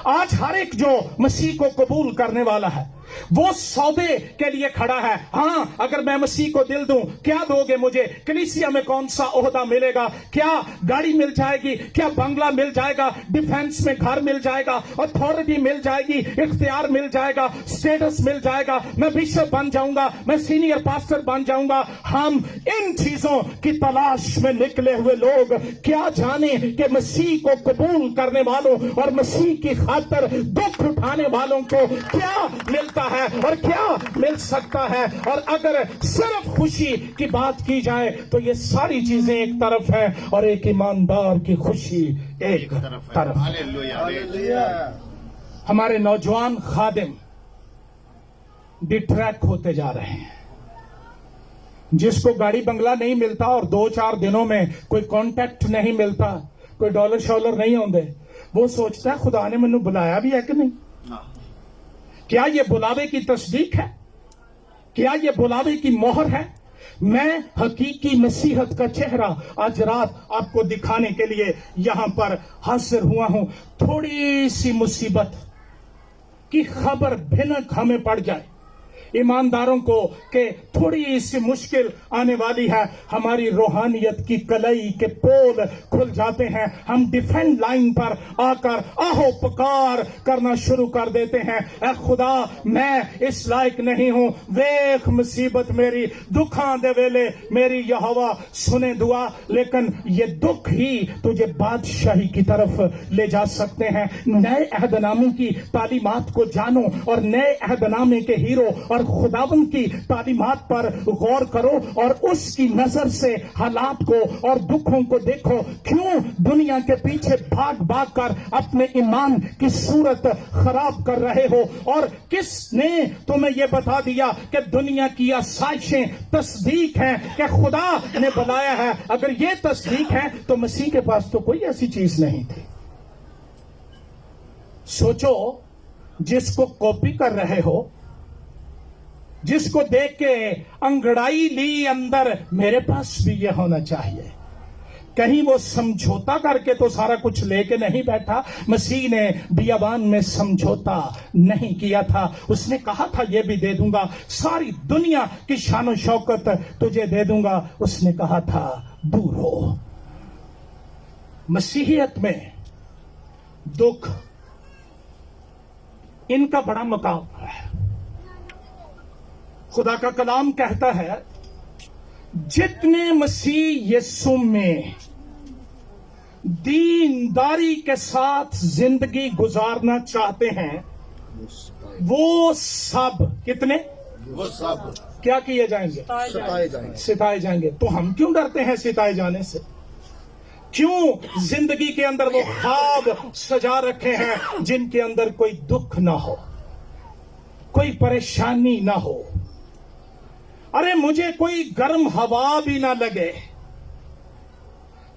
आज हर एक जो मसीह को कबूल करने वाला है वो सौदे के लिए खड़ा है। हाँ, अगर मैं मसीह को दिल दूं, क्या दोगे मुझे? कलीसिया में कौन सा ओहदा मिलेगा? क्या गाड़ी मिल जाएगी? क्या बंगला मिल जाएगा? डिफेंस में घर मिल जाएगा? अथॉरिटी मिल जाएगी? इख्तियार मिल जाएगा? स्टेटस मिल जाएगा? मैं बिशप बन जाऊंगा? मैं सीनियर पास्टर बन जाऊंगा? हम इन चीजों की तलाश में निकले हुए लोग क्या जाने कि मसीह को कबूल करने वालों और मसीह की खातिर दुख उठाने वालों को क्या मिलता है और क्या मिल सकता है। और अगर सिर्फ खुशी की बात की जाए तो ये सारी चीजें एक तरफ है और एक ईमानदार की खुशी एक तरफ है। हमारे नौजवान खादिम डिट्रैक्ट होते जा रहे हैं। जिसको गाड़ी बंगला नहीं मिलता और 2-4 दिनों में कोई कांटेक्ट नहीं मिलता, कोई डॉलर शॉलर नहीं होंगे, वो सोचता है खुदा ने मैनू बुलाया भी है कि नहीं। क्या ये बुलावे की तस्दीक है? क्या ये बुलावे की मोहर है? मैं हकीकी मसीहत का चेहरा आज रात आपको दिखाने के लिए यहां पर हाजिर हुआ हूं। थोड़ी सी मुसीबत की खबर भिनक हमें पड़ जाए, ईमानदारों को कि थोड़ी सी मुश्किल आने वाली है, हमारी रूहानियत की कलई के पोल खुल जाते हैं। हम डिफेंड लाइन पर आकर आहो पुकार करना शुरू कर देते हैं। ऐ खुदा, मैं इस लायक नहीं हूं, वेख मुसीबत मेरी, दुखां दे वेले मेरी यहोवा सुने दुआ। लेकिन ये दुख ही तुझे बादशाही की तरफ ले जा सकते हैं। नए अहदनामे की तालीमात को जानो और नए अहदनामे के हीरो और खुदावन की तालीमात पर गौर करो और उसकी नजर से हालात को और दुखों को देखो। क्यों दुनिया के पीछे भाग भाग कर अपने ईमान की सूरत खराब कर रहे हो? और किसने तुम्हें यह बता दिया कि दुनिया की आसाइशें तस्दीक हैं कि खुदा ने बुलाया है? अगर ये तस्दीक है तो मसीह के पास तो कोई ऐसी चीज नहीं थी। सोचो, जिसको कॉपी कर रहे हो, जिसको देख के अंगड़ाई ली अंदर, मेरे पास भी यह होना चाहिए, کہیں وہ سمجھوتا کر کے تو سارا کچھ لے کے نہیں بیٹھا. مسیح نے بیابان میں سمجھوتا نہیں کیا تھا. اس نے کہا تھا یہ بھی دے دوں گا, ساری دنیا کی شان و شوکت تجھے دے دوں گا. اس نے کہا تھا دور ہو. مسیحیت میں دکھ ان کا بڑا مقام ہے. خدا کا کلام کہتا ہے جتنے مسیح یسوع میں دینداری کے ساتھ زندگی گزارنا چاہتے ہیں وہ سب کتنے وہ سب کیا کیے جائیں گے؟ ستائے جائیں گے. ستائے جائیں گے. تو ہم کیوں ڈرتے ہیں ستائے جانے سے؟ کیوں زندگی کے اندر وہ خواب سجا رکھے ہیں جن کے اندر کوئی دکھ نہ ہو, کوئی پریشانی نہ ہو؟ ارے مجھے کوئی گرم ہوا بھی نہ لگے.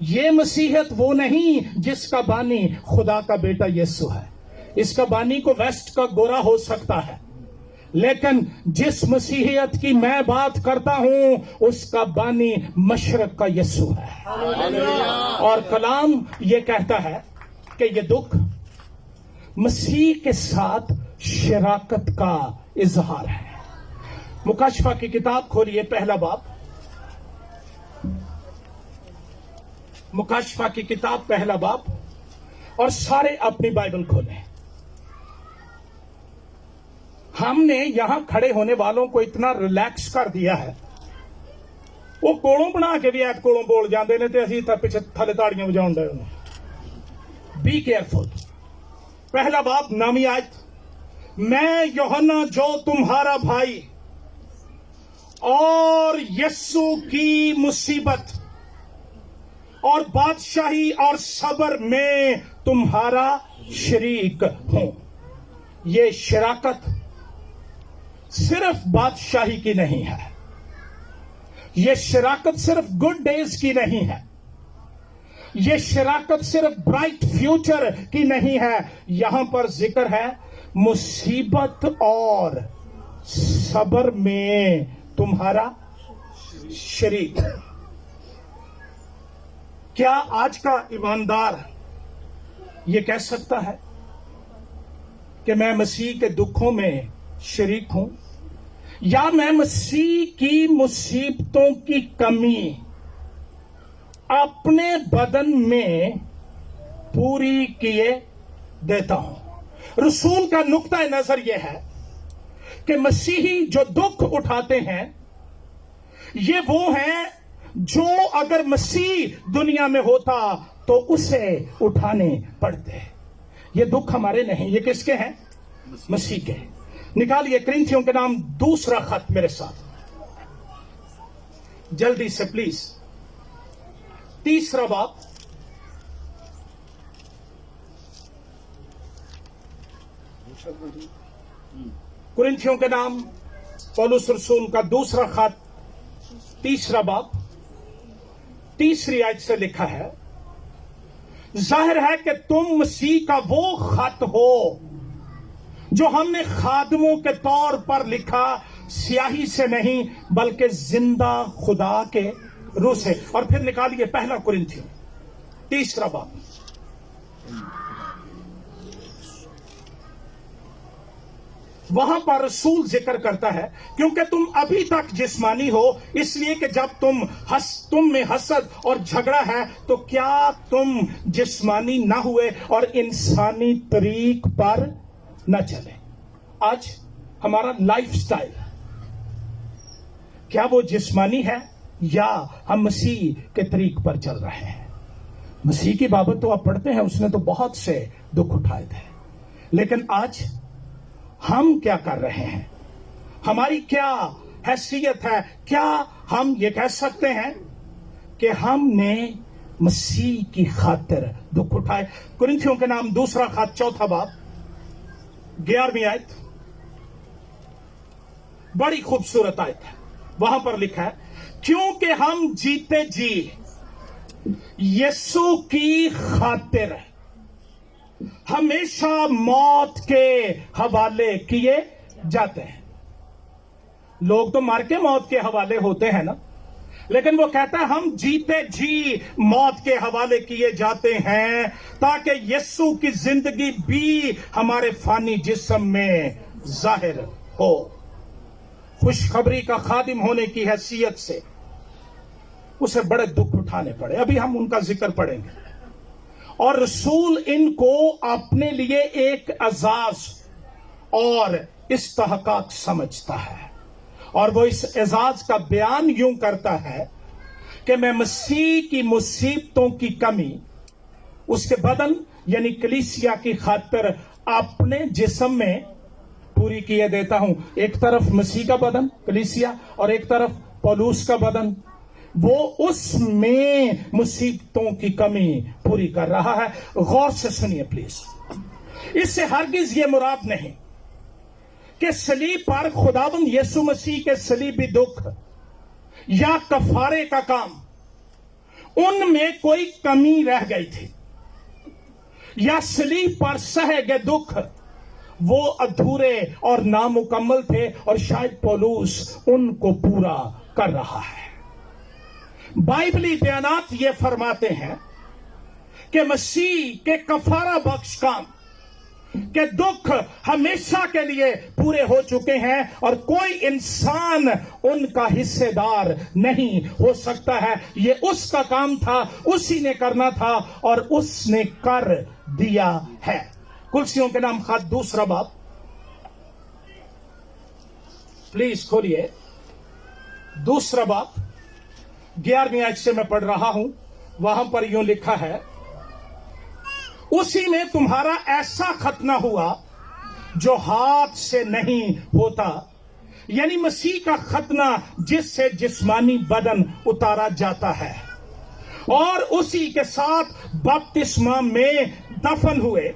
یہ مسیحیت وہ نہیں جس کا بانی خدا کا بیٹا یسوع ہے. اس کا بانی کو ویسٹ کا گورا ہو سکتا ہے, لیکن جس مسیحیت کی میں بات کرتا ہوں اس کا بانی مشرق کا یسوع ہے. اور کلام یہ کہتا ہے کہ یہ دکھ مسیح کے ساتھ شراکت کا اظہار ہے. مکاشفہ کی کتاب کھولیے, پہلا باب. مکاشفہ کی کتاب پہلا باب, اور سارے اپنی بائبل کھولیں. ہم نے یہاں کھڑے ہونے والوں کو اتنا ریلیکس کر دیا ہے, وہ کوڑوں بنا کے بھی ایت کوڑوں بول جاندے نے تے اسی پیچھے تھلے تاڑیاں بجاؤں ڈے. Be careful. پہلا باب نامی آیت. میں یوحنا جو تمہارا بھائی اور یسوع کی مصیبت اور بادشاہی اور صبر میں تمہارا شریک ہوں. یہ شراکت صرف بادشاہی کی نہیں ہے, یہ شراکت صرف گڈ ڈیز کی نہیں ہے, یہ شراکت صرف برائٹ فیوچر کی نہیں ہے. یہاں پر ذکر ہے مصیبت اور صبر میں تمہارا شریک. کیا آج کا ایماندار یہ کہہ سکتا ہے کہ میں مسیح کے دکھوں میں شریک ہوں, یا میں مسیح کی مصیبتوں کی کمی اپنے بدن میں پوری کیے دیتا ہوں؟ رسول کا نقطہ نظر یہ ہے کہ مسیحی جو دکھ اٹھاتے ہیں یہ وہ ہیں جو اگر مسیح دنیا میں ہوتا تو اسے اٹھانے پڑتے. یہ دکھ ہمارے نہیں, یہ کس کے ہیں؟ مسیح کے. نکالیے کرنتھیوں کے نام دوسرا خط میرے ساتھ جلدی سے پلیز. تیسرا باب, کرنتھیوں کے نام پولس رسول کا دوسرا خط تیسرا باب تیسری آیت سے لکھا ہے, ظاہر ہے کہ تم مسیح کا وہ خط ہو جو ہم نے خادموں کے طور پر لکھا, سیاہی سے نہیں بلکہ زندہ خدا کے روح سے. اور پھر نکالیے پہلا کرنتھیوں تیسرا باب. وہاں پر رسول ذکر کرتا ہے کیونکہ تم ابھی تک جسمانی ہو, اس لیے کہ جب تم میں حسد اور جھگڑا ہے تو کیا تم جسمانی نہ ہوئے اور انسانی طریق پر نہ چلے. آج ہمارا لائف سٹائل کیا وہ جسمانی ہے یا ہم مسیح کے طریق پر چل رہے ہیں؟ مسیح کی بابت تو آپ پڑھتے ہیں, اس نے تو بہت سے دکھ اٹھائے تھے, لیکن آج ہم کیا کر رہے ہیں؟ ہماری کیا حیثیت ہے؟ کیا ہم یہ کہہ سکتے ہیں کہ ہم نے مسیح کی خاطر دکھ اٹھائے؟ کرنتھیوں کے نام دوسرا خط چوتھا باب 11ویں آیت, بڑی خوبصورت آیت ہے. وہاں پر لکھا ہے کیونکہ ہم جیتے جی یسوع کی خاطر ہمیشہ موت کے حوالے کیے جاتے ہیں. لوگ تو مر کے موت کے حوالے ہوتے ہیں نا, لیکن وہ کہتا ہے ہم جیتے جی موت کے حوالے کیے جاتے ہیں تاکہ یسوع کی زندگی بھی ہمارے فانی جسم میں ظاہر ہو۔ خوشخبری کا خادم ہونے کی حیثیت سے اسے بڑے دکھ اٹھانے پڑے، ابھی ہم ان کا ذکر پڑھیں گے۔ اور رسول ان کو اپنے لیے ایک اعزاز اور استحقاق سمجھتا ہے، اور وہ اس اعزاز کا بیان یوں کرتا ہے کہ میں مسیح کی مصیبتوں کی کمی اس کے بدن یعنی کلیسیا کی خاطر اپنے جسم میں پوری کیے دیتا ہوں۔ ایک طرف مسیح کا بدن کلیسیا اور ایک طرف پولوس کا بدن، وہ اس میں مصیبتوں کی کمی پوری کر رہا ہے۔ غور سے سنیے پلیز، اس سے ہرگز یہ مراد نہیں کہ صلیب پر خداوند یسوع مسیح کے صلیبی دکھ یا کفارے کا کام ان میں کوئی کمی رہ گئی تھی، یا صلیب پر سہے گئے دکھ وہ ادھورے اور نامکمل تھے اور شاید پولوس ان کو پورا کر رہا ہے۔ بائبلی بیانات یہ فرماتے ہیں کہ مسیح کے کفارہ بخش کام کہ دکھ ہمیشہ کے لیے پورے ہو چکے ہیں اور کوئی انسان ان کا حصے دار نہیں ہو سکتا ہے۔ یہ اس کا کام تھا، اسی نے کرنا تھا اور اس نے کر دیا ہے۔ کلسیوں کے نام خط دوسرا باب، پلیز کھولیے دوسرا باب، 11ویں آیت سے میں پڑھ رہا ہوں۔ وہاں پر یوں لکھا ہے، اسی میں تمہارا ایسا ختنہ ہوا جو ہاتھ سے نہیں ہوتا، یعنی مسیح کا ختنہ جس سے جسمانی بدن اتارا جاتا ہے، اور اسی کے ساتھ بپتسمہ میں دفن ہوئے،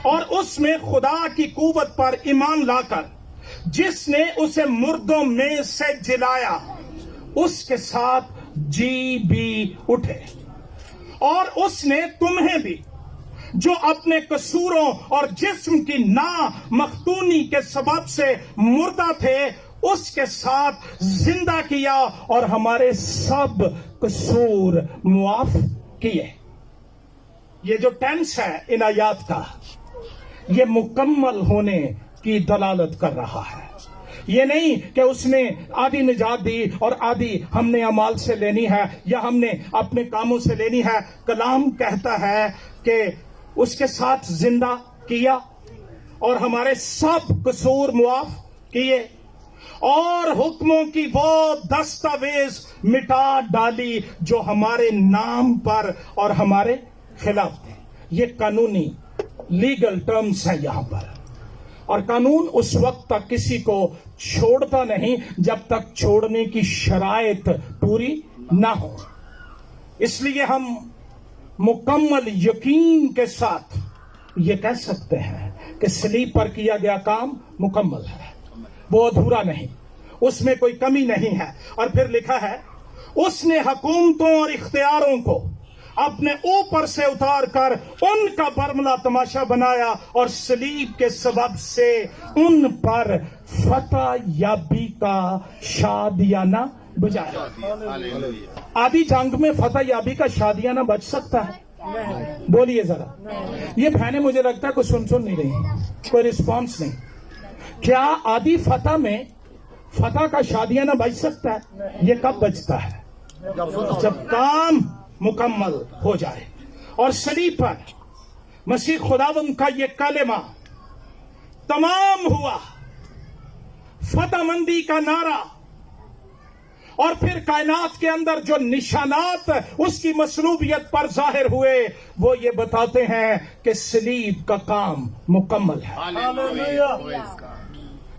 اور اس میں خدا کی قوت پر ایمان لا کر جس نے اسے مردوں میں سے جلایا اس کے ساتھ جی بھی اٹھے، اور اس نے تمہیں بھی جو اپنے قصوروں اور جسم کی نامختونی کے سبب سے مردہ تھے اس کے ساتھ زندہ کیا اور ہمارے سب قصور معاف کیے۔ یہ جو ٹینس ہے ان آیات کا، یہ مکمل ہونے کی دلالت کر رہا ہے۔ یہ نہیں کہ اس نے آدھی نجات دی اور آدھی ہم نے اعمال سے لینی ہے یا ہم نے اپنے کاموں سے لینی ہے۔ کلام کہتا ہے کہ اس کے ساتھ زندہ کیا اور ہمارے سب قصور معاف کیے، اور حکموں کی وہ دستاویز مٹا ڈالی جو ہمارے نام پر اور ہمارے خلاف تھے۔ یہ قانونی لیگل ٹرمز ہیں یہاں پر، اور قانون اس وقت تک کسی کو چھوڑتا نہیں جب تک چھوڑنے کی شرائط پوری نہ ہو۔ اس لیے ہم مکمل یقین کے ساتھ یہ کہہ سکتے ہیں کہ صلیب پر کیا گیا کام مکمل ہے، وہ ادھورا نہیں، اس میں کوئی کمی نہیں ہے۔ اور پھر لکھا ہے، اس نے حکومتوں اور اختیاروں کو اپنے اوپر سے اتار کر ان کا برملا تماشا بنایا اور صلیب کے سبب سے ان پر فتح یابی کا شادیانہ بجایا۔ آدھی جنگ میں فتح یابی کا شادیانہ بچ سکتا ہے؟ بولیے ذرا۔ یہ بہنیں مجھے لگتا ہے کوئی سن نہیں رہی، کوئی رسپانس نہیں۔ کیا آدھی فتح میں فتح کا شادیانہ بچ سکتا ہے؟ یہ کب بچتا ہے؟ جب کام مکمل ہو جائے۔ اور صلیب پر مسیح خداوند کا یہ کلمہ تمام ہوا، فتح مندی کا نعرہ، اور پھر کائنات کے اندر جو نشانات اس کی مصلوبیت پر ظاہر ہوئے وہ یہ بتاتے ہیں کہ صلیب کا کام مکمل ہے۔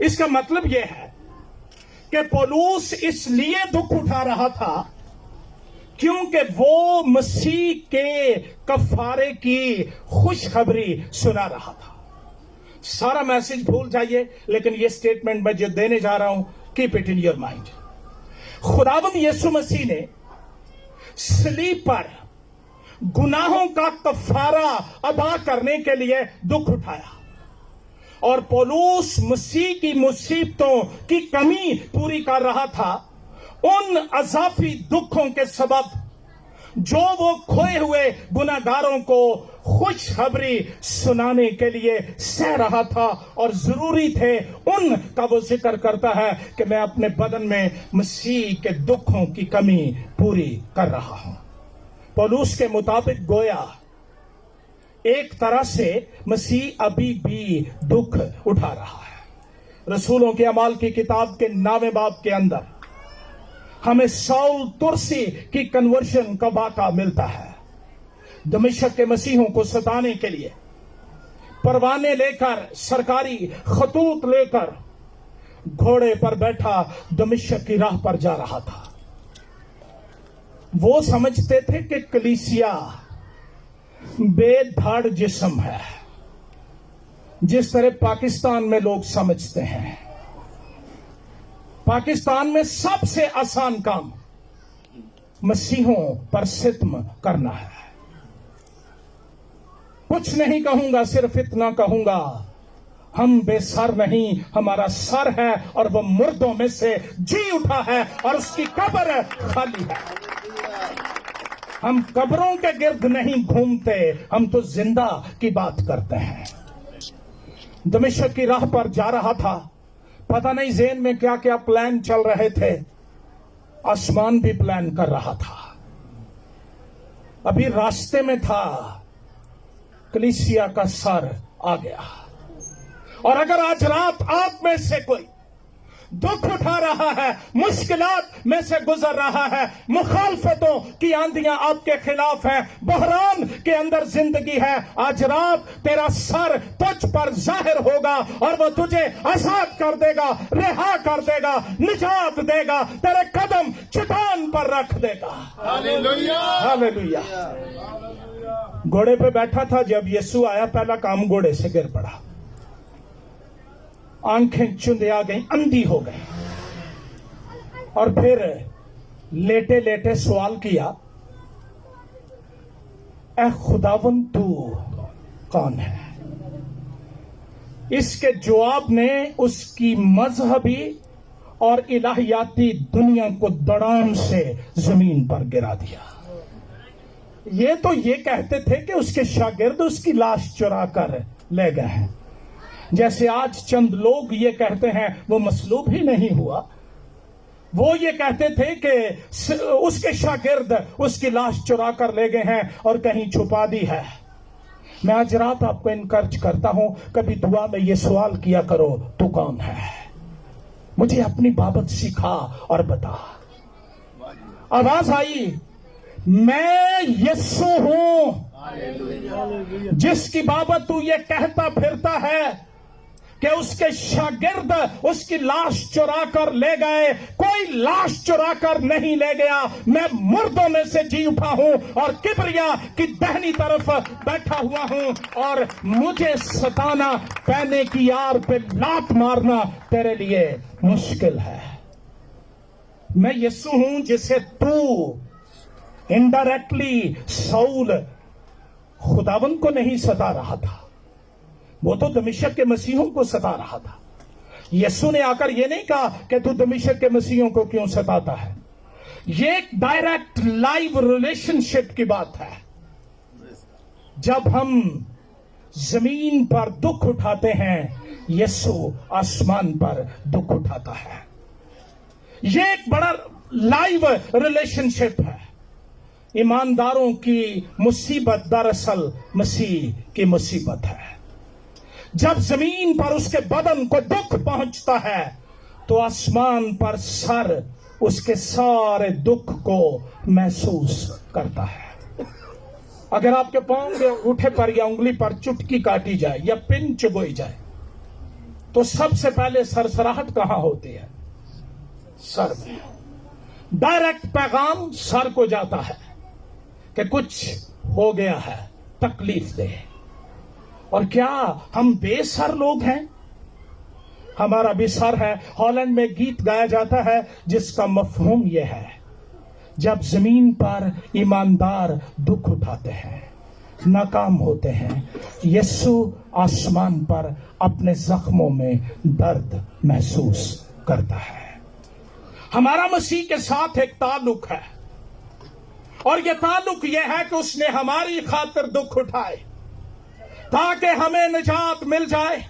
اس کا مطلب یہ ہے کہ پولوس اس لیے دکھ اٹھا رہا تھا کیونکہ وہ مسیح کے کفارے کی خوشخبری سنا رہا تھا۔ سارا میسج بھول جائیے، لیکن یہ سٹیٹمنٹ میں جو دینے جا رہا ہوں، keep it in your mind. خداوند یسوع مسیح نے صلیب پر گناہوں کا کفارہ ادا کرنے کے لیے دکھ اٹھایا، اور پولوس مسیح کی مصیبتوں کی کمی پوری کر رہا تھا۔ उन अजाफी दुखों के सबब जो वो खोए हुए गुनाहगारों को खुशखबरी सुनाने के लिए सह रहा था और जरूरी थे, उनका वो जिक्र करता है कि मैं अपने बदन में मसीह के दुखों की कमी पूरी कर रहा हूं। पौलुस के मुताबिक गोया एक तरह से मसीह अभी भी दुख उठा रहा है। रसूलों के अमाल की किताब के 9वें बाब के अंदर हमें साउल तुर्सी की कन्वर्शन का वाक़ा मिलता है। दमिश्क के मसीहों को सताने के लिए परवाने लेकर, सरकारी खतूत लेकर घोड़े पर बैठा दमिश्क की राह पर जा रहा था। वो समझते थे कि कलीसिया बेधड़ जिस्म है, जिस तरह पाकिस्तान में लोग समझते हैं। पाकिस्तान में सबसे आसान काम मसीहों पर सित्म करना है। कुछ नहीं कहूंगा, सिर्फ इतना कहूंगा, हम बेसर नहीं, हमारा सर है और वो मुर्दों में से जी उठा है और उसकी कब्र खाली है। हम कब्रों के गिर्द नहीं घूमते, हम तो जिंदा की बात करते हैं। दमिश्क की राह पर जा रहा था, पता नहीं ज़हन में क्या क्या प्लान चल रहे थे। आसमान भी प्लान कर रहा था। अभी रास्ते में था, कलीसिया का सर आ गया। और अगर आज रात आप में से कोई दुख उठा रहा है, मुश्किलात में से गुजर रहा है, मुखालफतों की आंधियां आपके खिलाफ है, बहरान के अंदर जिंदगी है, आज रात तेरा सर तुझ पर जाहिर होगा और वो तुझे आजाद कर देगा, रिहा कर देगा, निजात देगा, तेरे कदम चट्टान पर रख देगा। Hallelujah, hallelujah. घोड़े पे बैठा था, जब यीशु आया पहला काम घोड़े से गिर पड़ा, आंखें चुंधे आ गई, अंधी हो गई, और फिर लेटे लेटे सवाल किया, ऐ खुदावन तू कौन है? इसके जवाब ने उसकी मजहबी और इलाहियाती दुनिया को दड़ाम से जमीन पर गिरा दिया। ये तो ये कहते थे कि उसके शागिर्द उसकी लाश चुरा कर ले गए हैं, जैसे आज चंद लोग ये कहते हैं वो मसलूब ही नहीं हुआ। वो ये कहते थे कि उसके शागिर्द उसकी लाश चुरा कर ले गए हैं और कहीं छुपा दी है। मैं आज रात आपको इनकरेज करता हूं, कभी दुआ में ये सवाल किया करो, तू कौन है? मुझे अपनी बाबत सिखा और बता। आवाज आई, मैं यीशु हूं, जिसकी बाबत तू ये कहता फिरता है कि उसके शागिर्द उसकी लाश चुरा कर ले गए। कोई लाश चुरा कर नहीं ले गया, मैं मुर्दों में से जी उठा हूं और किबरिया की दाहिनी तरफ बैठा हुआ हूं, और मुझे सताना, पैने की यार पे लात मारना तेरे लिए मुश्किल है। मैं यीशु हूं जिसे तू इनडायरेक्टली साउल खुदावन को नहीं सता रहा था, वो तो दमिश्क के मसीहों को सता रहा था। यीशु ने आकर ये नहीं कहा कि तू दमिश्क के मसीहों को क्यों सताता है। ये एक डायरेक्ट लाइव रिलेशनशिप की बात है। जब हम जमीन पर दुख उठाते हैं, यीशु आसमान पर दुख उठाता है। ये एक बड़ा लाइव रिलेशनशिप है। ईमानदारों की मुसीबत दरअसल मसीह की मुसीबत है। जब जमीन पर उसके बदन को दुख पहुंचता है, तो आसमान पर सर उसके सारे दुख को महसूस करता है। अगर आपके पांव के अंगूठे पर या उंगली पर चुटकी काटी जाए या पिन चुभोई जाए, तो सबसे पहले सरसराहट कहां होती है? सर में। डायरेक्ट पैगाम सर को जाता है कि कुछ हो गया है, तकलीफ दे। और क्या हम बेसर लोग हैं? हमारा भी सर है। हॉलैंड में गीत गाया जाता है जिसका मफहूम यह है, जब जमीन पर ईमानदार दुख उठाते हैं, नाकाम होते हैं, यीशु आसमान पर अपने जख्मों में दर्द महसूस करता है। हमारा मसीह के साथ एक ताल्लुक है, और ये ताल्लुक ये है कि उसने हमारी खातिर दुख उठाए ताकि हमें निजात मिल जाए।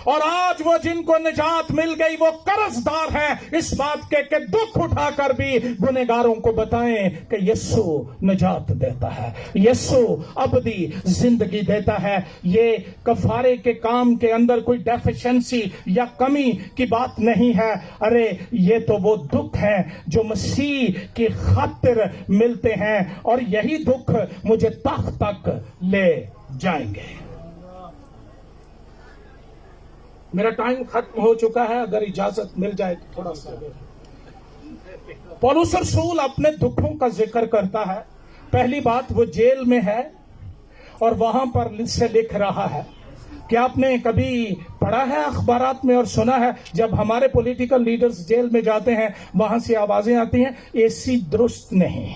और आज वो जिनको निजात मिल गई वो कर्जदार हैं इस बात के कि दुख उठाकर भी गुनहगारों को बताएं कि यीशु निजात देता है, यीशु अबदी जिंदगी देता है। ये कफारे के काम के अंदर कोई डेफिशिएंसी या कमी की बात नहीं है। अरे ये तो वो दुख हैं जो मसीह की खातिर मिलते हैं, और यही दुख मुझे तख्त तक ले जाएंगे। मेरा टाइम खत्म हो चुका है, अगर इजाजत मिल जाए तो थोड़ा सा। पौलुस रसूल अपने दुखों का जिक्र करता है। पहली बात, वो जेल में है और वहां पर से लिख रहा है। क्या आपने कभी पढ़ा है अखबारात में और सुना है जब हमारे पॉलिटिकल लीडर्स जेल में जाते हैं वहां से आवाजें आती हैं, एसी दुरुस्त नहीं,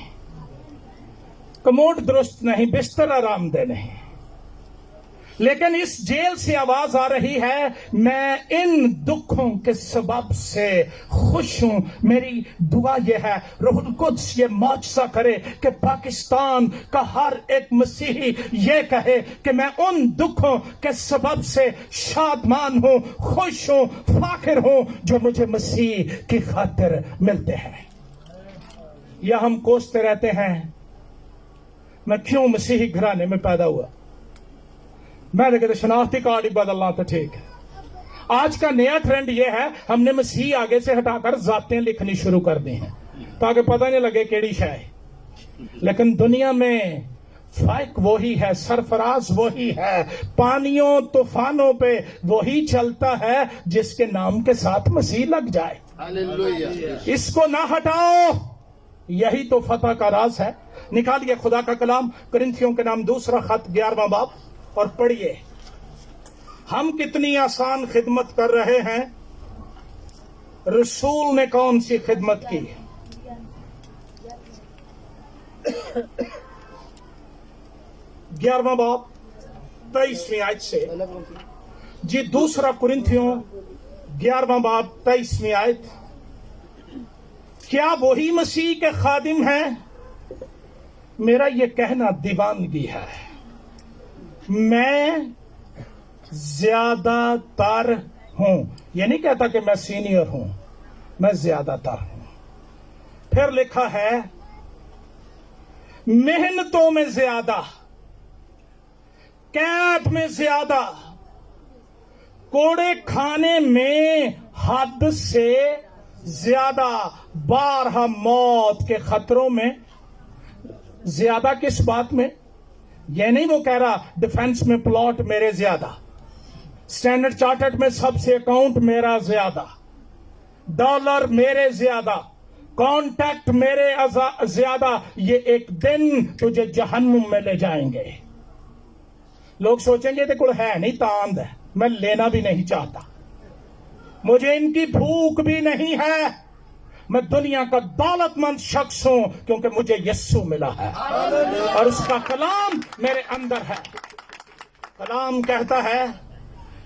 कमोड दुरुस्त नहीं, बिस्तर आरामदेह नहीं। लेकिन इस जेल से आवाज आ रही है, मैं इन दुखों के सबब से खुश हूं। मेरी दुआ यह है रूहुल कुद्स ये मौजज़ा करे कि पाकिस्तान का हर एक मसीही ये कहे कि मैं उन दुखों के सबब से शादमान हूं, खुश हूं, फाखिर हूं जो मुझे मसीह की खातिर मिलते हैं। या हम कोसते रहते हैं, मैं क्यों मसीही घराने में पैदा हुआ, मैं कहते शनाख्ती कार्ड ही बदलना तो ठीक है। आज का नया ट्रेंड ये है, हमने मसीह आगे से हटाकर जातें लिखनी शुरू कर दी हैं ताकि पता नहीं लगे केड़ी शय है। लेकिन दुनिया में फाइक वही है, सरफराज वही है, पानियों तूफानों पे वही चलता है जिसके नाम के साथ मसीह लग जाए। हालेलुया। इसको ना हटाओ, यही तो फतह का राज है। निकालिए खुदा का कलाम, कुरिन्थियों के नाम दूसरा खत 11वां बाब और पढ़िए। हम कितनी आसान खिदमत कर रहे हैं, रसूल ने कौन सी खिदमत की। 11वां बाब 23वीं आयत से जी, दूसरा कुरिन्थियों 11वां बाब 23वीं आयत। क्या वही मसीह के खादिम हैं? मेरा ये कहना दीवानगी है। मैं ज्यादातर हूं, ये नहीं कहता कि मैं सीनियर हूं, मैं ज्यादातर हूं। फिर लिखा है मेहनतों में ज्यादा, कैद में ज्यादा, कोड़े खाने में हद से ज्यादा, 12 मौत के खतरों में ज्यादा। किस बात में? ये नहीं वो कह रहा डिफेंस में प्लॉट मेरे ज्यादा, स्टैंडर्ड चार्टर्ड में सबसे अकाउंट मेरा ज्यादा, डॉलर मेरे ज्यादा, कॉन्टैक्ट मेरे ज्यादा। ये एक दिन तुझे जहन्नुम में ले जाएंगे। लोग सोचेंगे तो कुछ है नहीं, तांद है, मैं लेना भी नहीं चाहता, मुझे इनकी भूख भी नहीं है, मैं दुनिया का दौलतमंद शख्स हूं क्योंकि मुझे यस्सु मिला है और उसका कलाम मेरे अंदर है। कलाम कहता है,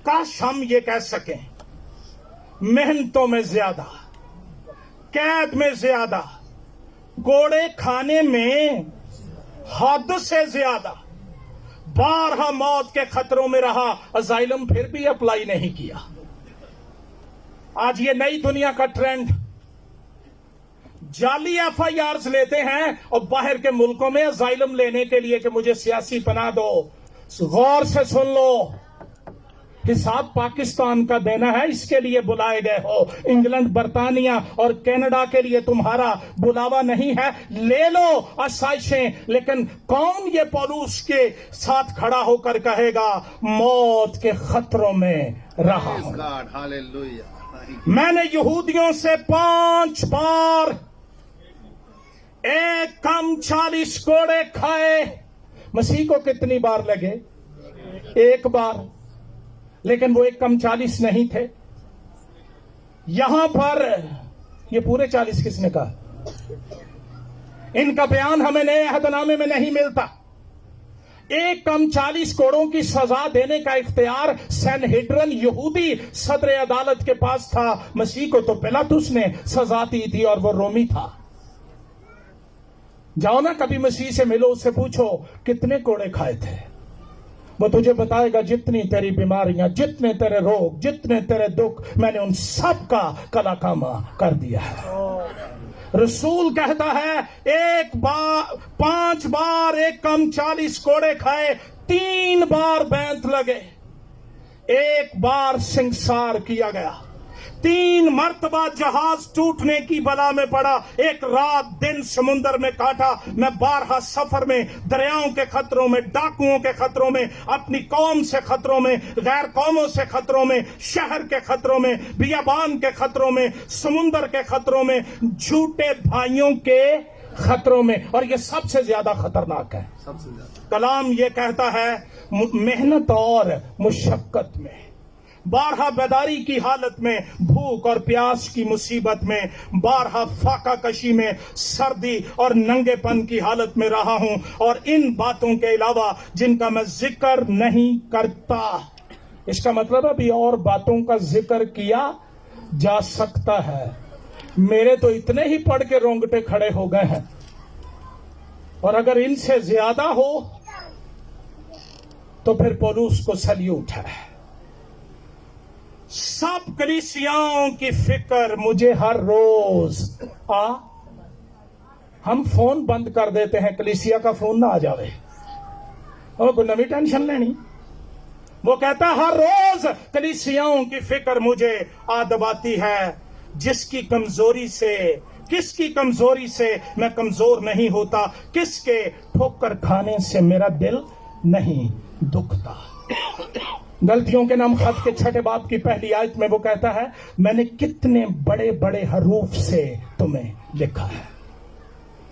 काश हम ये कह सकें, मेहनतों में ज्यादा, कैद में ज्यादा, कोड़े खाने में हद से ज्यादा, 12 मौत के खतरों में रहा, अजाइलम फिर भी अप्लाई नहीं किया। आज ये नई दुनिया का ट्रेंड, जाली FIRs लेते हैं और बाहर के मुल्कों में अजाइलम लेने के लिए कि मुझे सियासी पनाह दो। गौर से सुन लो, हिसाब पाकिस्तान का देना है, इसके लिए बुलाए गए हो। इंग्लैंड, बर्तानिया और कनाडा के लिए तुम्हारा बुलावा नहीं है। ले लो आसाइशें, लेकिन कौन ये पौलुस के साथ खड़ा होकर कहेगा मौत के खतरों में रहा हूं। मैंने यहूदियों से 5 बार एक कम 40 कोड़े खाए। मसीह को कितनी बार लगे? एक बार, लेकिन वो एक कम 40 नहीं थे। यहां पर ये पूरे 40 किसने कहा? इनका बयान हमें नए अहदनामे में नहीं मिलता। एक कम 40 कोड़ों की सजा देने का इख्तियार सैनहेड्रिन यहूदी सदर अदालत के पास था। मसीह को तो पिलातुस ने सजा दी थी और वो रोमी था। जाओ ना कभी मसीह से मिलो, उससे पूछो कितने कोड़े खाए थे, वो तुझे बताएगा जितनी तेरी बीमारियां, जितने तेरे रोग, जितने तेरे दुख, मैंने उन सब का कलाकामा कर दिया है। रसूल कहता है 5 बार एक कम 40 कोड़े खाए, 3 बार बैंत लगे, 1 बार संसार किया गया, 3 मर्तबा जहाज टूटने की बला में पड़ा, 1 रात दिन समुद्र में काटा। मैं 12 सफर में, दरियाओं के खतरों में, डाकुओं के खतरों में, अपनी कौम से खतरों में, गैर कौमों से खतरों में, शहर के खतरों में, बियाबान के खतरों में, समुद्र के खतरों में, झूठे भाइयों के खतरों में, और ये सबसे ज्यादा खतरनाक है। सबसे ज्यादा कलाम ये कहता है मेहनत और मुशक्कत में, 12 बेदारी की हालत में, भूख और प्यास की मुसीबत में, 12 फाका कशी में, सर्दी और नंगेपन की हालत में रहा हूं, और इन बातों के अलावा जिनका मैं जिक्र नहीं करता। इसका मतलब अभी और बातों का जिक्र किया जा सकता है। मेरे तो इतने ही पढ़ के रोंगटे खड़े हो गए हैं, और अगर इनसे ज्यादा हो तो फिर पौलुस को सल्यूट है। सब कलीसियाओं की फिक्र मुझे हर रोज हम फोन बंद कर देते हैं, कलीसिया का फोन ना आ जावे, और कोई नवी टेंशन लेनी। वो कहता हर रोज कलीसियाओं की फिक्र मुझे दबाती है, जिसकी कमजोरी से, किसकी कमजोरी से मैं कमजोर नहीं होता, किसके ठोकर खाने से मेरा दिल नहीं दुखता। गलतियों के नाम खत के 6 बाब की पहली आयत में वो कहता है मैंने कितने बड़े बड़े हरूफ से तुम्हें लिखा है।